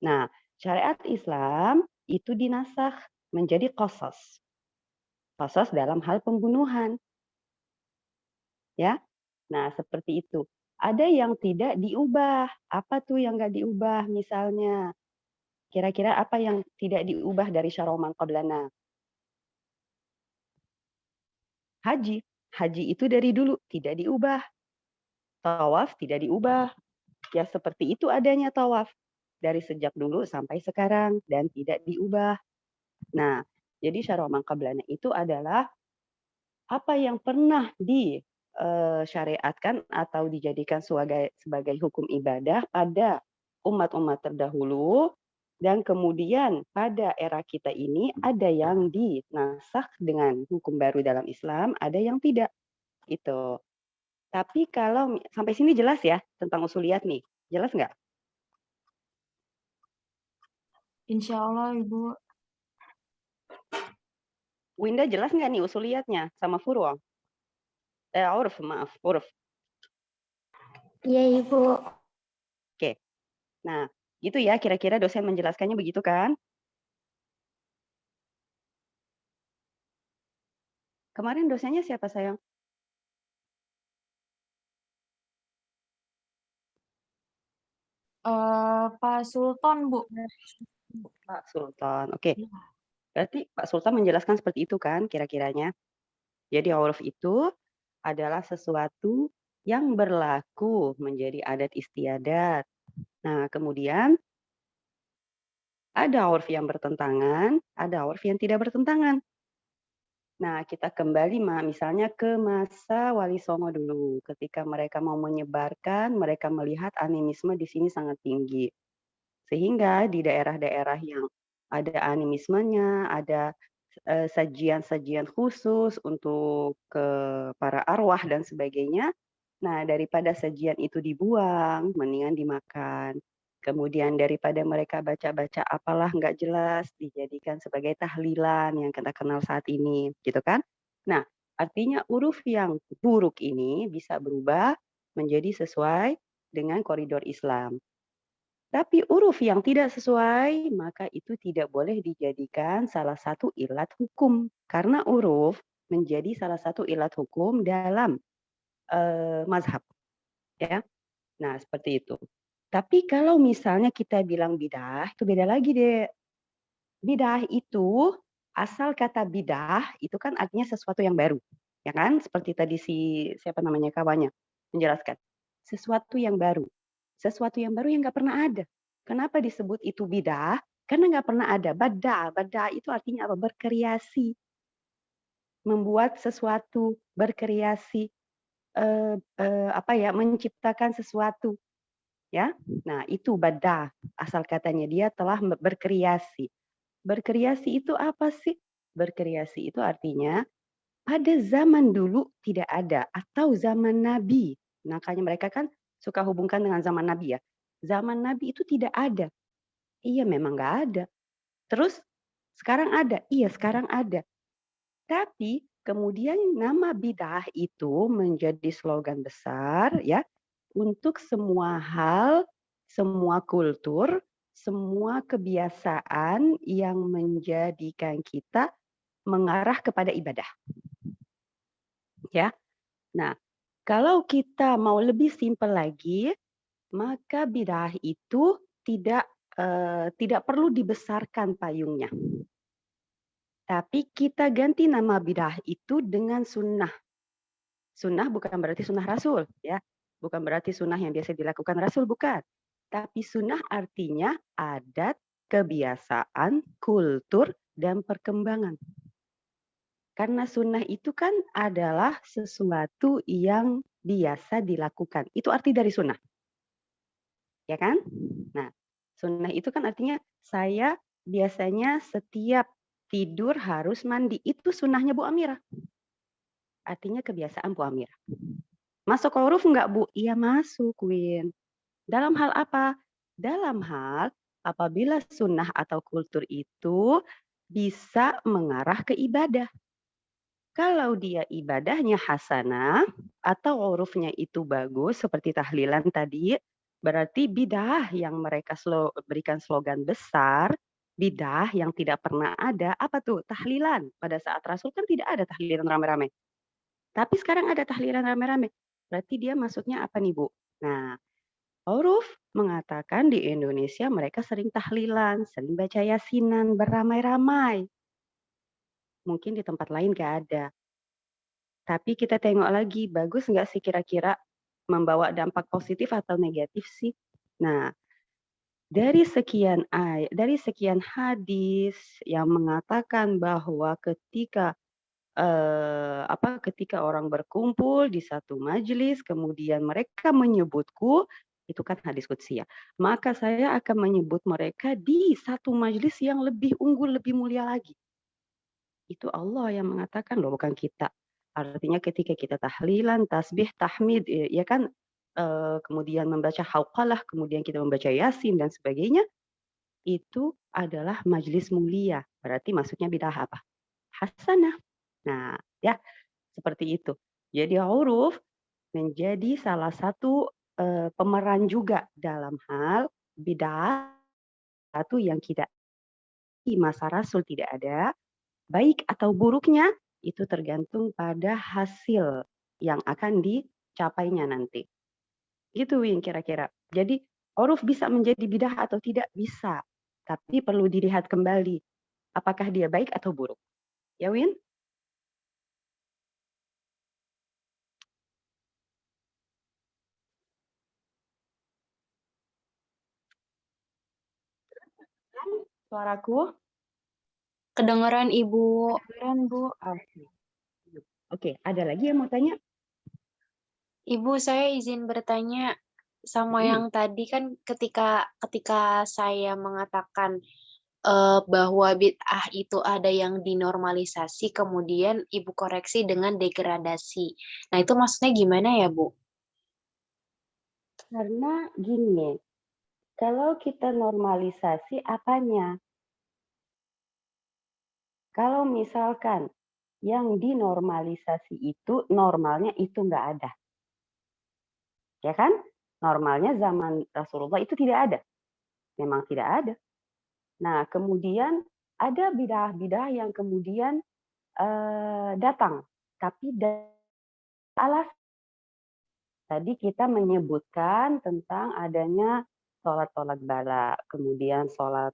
Nah, syariat Islam itu dinasakh menjadi qasas. Qasas dalam hal pembunuhan. Ya. Nah, seperti itu. Ada yang tidak diubah. Apa tuh yang nggak diubah misalnya? Kira-kira apa yang tidak diubah dari syara'u man qablana? Haji. Haji itu dari dulu tidak diubah. Tawaf tidak diubah. Ya seperti itu adanya tawaf. Dari sejak dulu sampai sekarang dan tidak diubah. Nah, jadi syara'u man qablana itu adalah apa yang pernah disyariatkan atau dijadikan sebagai hukum ibadah pada umat-umat terdahulu Dan kemudian pada era kita ini ada yang dinasakh dengan hukum baru dalam Islam, ada yang tidak. Itu. Tapi kalau sampai sini jelas ya tentang usuliyat nih? Jelas nggak? Insya Allah, Ibu. Winda jelas nggak nih usuliyatnya sama furu'? Uruf, maaf, uruf. Iya, Ibu. Oke. Nah, gitu ya kira-kira dosen menjelaskannya begitu kan? Kemarin dosennya siapa sayang? Pak Sultan, Bu. Pak Sultan. Oke. Berarti Pak Sultan menjelaskan seperti itu kan kira-kiranya? Jadi uruf itu adalah sesuatu yang berlaku menjadi adat istiadat. Nah, kemudian ada uruf yang bertentangan, ada uruf yang tidak bertentangan. Nah, kita kembali misalnya ke masa Wali Songo dulu. Ketika mereka mau menyebarkan, mereka melihat animisme di sini sangat tinggi. Sehingga di daerah-daerah yang ada animismenya, ada sajian-sajian khusus untuk ke para arwah dan sebagainya. Nah, daripada sajian itu dibuang, mendingan dimakan. Kemudian daripada mereka baca-baca apalah nggak jelas, dijadikan sebagai tahlilan yang kita kenal saat ini, gitu kan? Nah, artinya huruf yang buruk ini bisa berubah menjadi sesuai dengan koridor Islam. Tapi huruf yang tidak sesuai, maka itu tidak boleh dijadikan salah satu ilat hukum. Karena huruf menjadi salah satu ilat hukum dalam mazhab. Ya. Nah, seperti itu. Tapi kalau misalnya kita bilang bidah, itu beda lagi deh. Bidah itu, asal kata bidah, itu kan artinya sesuatu yang baru. Ya kan? Seperti tadi siapa namanya kawannya, menjelaskan. Sesuatu yang baru. Sesuatu yang baru yang nggak pernah ada. Kenapa disebut itu bidah? Karena nggak pernah ada. Bada itu artinya apa? Berkreasi. Membuat sesuatu, berkreasi. Menciptakan sesuatu. Ya, nah itu bada, asal katanya dia telah berkreasi. Berkreasi itu apa sih? Berkreasi itu artinya pada zaman dulu tidak ada atau zaman Nabi. Makanya mereka kan suka hubungkan dengan zaman Nabi ya. Zaman Nabi itu tidak ada. Iya memang nggak ada. Terus sekarang ada. Iya sekarang ada. Tapi kemudian nama bidah itu menjadi slogan besar ya untuk semua hal, semua kultur, semua kebiasaan yang menjadikan kita mengarah kepada ibadah. Ya. Nah, kalau kita mau lebih simpel lagi, maka bidah itu tidak perlu dibesarkan payungnya. Tapi kita ganti nama bidah itu dengan sunnah. Sunnah bukan berarti sunnah Rasul, ya. Bukan berarti sunnah yang biasa dilakukan Rasul, bukan. Tapi sunnah artinya adat, kebiasaan, kultur, dan perkembangan. Karena sunnah itu kan adalah sesuatu yang biasa dilakukan. Itu arti dari sunnah. Ya kan? Nah, sunnah itu kan artinya saya biasanya setiap tidur harus mandi. Itu sunnahnya Bu Amirah. Artinya kebiasaan Bu Amirah. Masuk huruf enggak Bu? Iya masuk, Win. Dalam hal apa? Dalam hal apabila sunnah atau kultur itu bisa mengarah ke ibadah. Kalau dia ibadahnya hasanah atau hurufnya itu bagus seperti tahlilan tadi, berarti bidah yang mereka berikan slogan besar, bidah yang tidak pernah ada, apa tuh? Tahlilan. Pada saat Rasul kan tidak ada tahlilan rame-rame. Tapi sekarang ada tahlilan rame-rame. Berarti dia maksudnya apa nih Bu? Nah, huruf mengatakan di Indonesia mereka sering tahlilan, sering baca yasinan beramai-ramai. Mungkin di tempat lain nggak ada. Tapi kita tengok lagi, bagus nggak sih kira-kira membawa dampak positif atau negatif sih? Nah, dari sekian hadis yang mengatakan bahwa ketika ketika orang berkumpul di satu majelis, kemudian mereka menyebutku, Itu kan hadis qudsi ya. Maka saya akan menyebut mereka di satu majelis yang lebih unggul, lebih mulia lagi. Itu Allah yang mengatakan loh, bukan kita. Artinya ketika kita tahlilan, tasbih, tahmid, ya kan, kemudian membaca hauqalah, kemudian kita membaca yasin dan sebagainya, itu adalah majelis mulia. Berarti maksudnya bidah apa? Hasanah. Nah, ya seperti itu. Jadi huruf menjadi salah satu pemeran juga dalam hal bid'ah, satu yang tidak di masa Rasul tidak ada, baik atau buruknya itu tergantung pada hasil yang akan dicapainya nanti. Gitu Win kira-kira. Jadi huruf bisa menjadi bidah atau tidak bisa, tapi perlu dilihat kembali apakah dia baik atau buruk. Ya Win? Suaraku? Kedengeran Ibu. Kedengeran Bu? Oke, ada lagi yang mau tanya? Ibu, saya izin bertanya sama yang tadi kan ketika saya mengatakan bahwa bid'ah itu ada yang dinormalisasi, kemudian Ibu koreksi dengan degradasi. Nah, itu maksudnya gimana ya, Bu? Karena gini, kalau kita normalisasi apanya? Kalau misalkan yang dinormalisasi itu normalnya itu nggak ada. Ya kan? Normalnya zaman Rasulullah itu tidak ada. Memang tidak ada. Nah, kemudian ada bidah-bidah yang kemudian datang. Tapi alas tadi kita menyebutkan tentang adanya sholat bala, kemudian sholat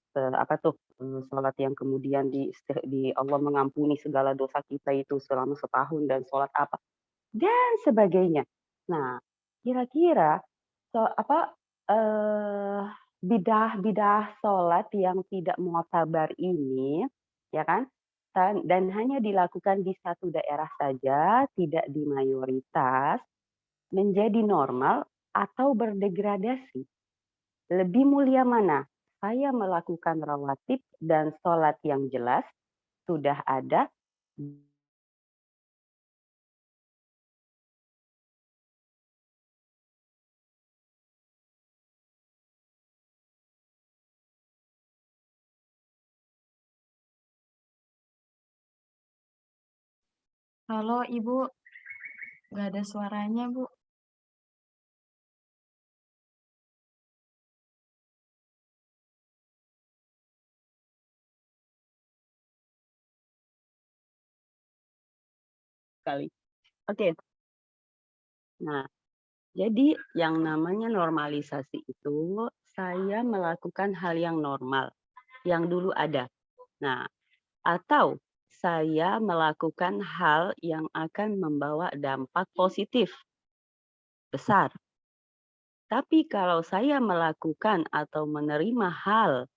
sholat yang kemudian di Allah mengampuni segala dosa kita itu selama setahun dan sholat apa dan sebagainya. Nah, kira-kira bidah sholat yang tidak mu'tabar ini, ya kan? Dan hanya dilakukan di satu daerah saja, tidak di mayoritas, menjadi normal atau berdegradasi. Lebih mulia mana? Saya melakukan rawatib dan sholat yang jelas sudah ada. Halo Ibu, nggak ada suaranya Bu. Kali. Oke. Nah, jadi yang namanya normalisasi itu saya melakukan hal yang normal, yang dulu ada. Nah, atau saya melakukan hal yang akan membawa dampak positif besar. Tapi kalau saya melakukan atau menerima hal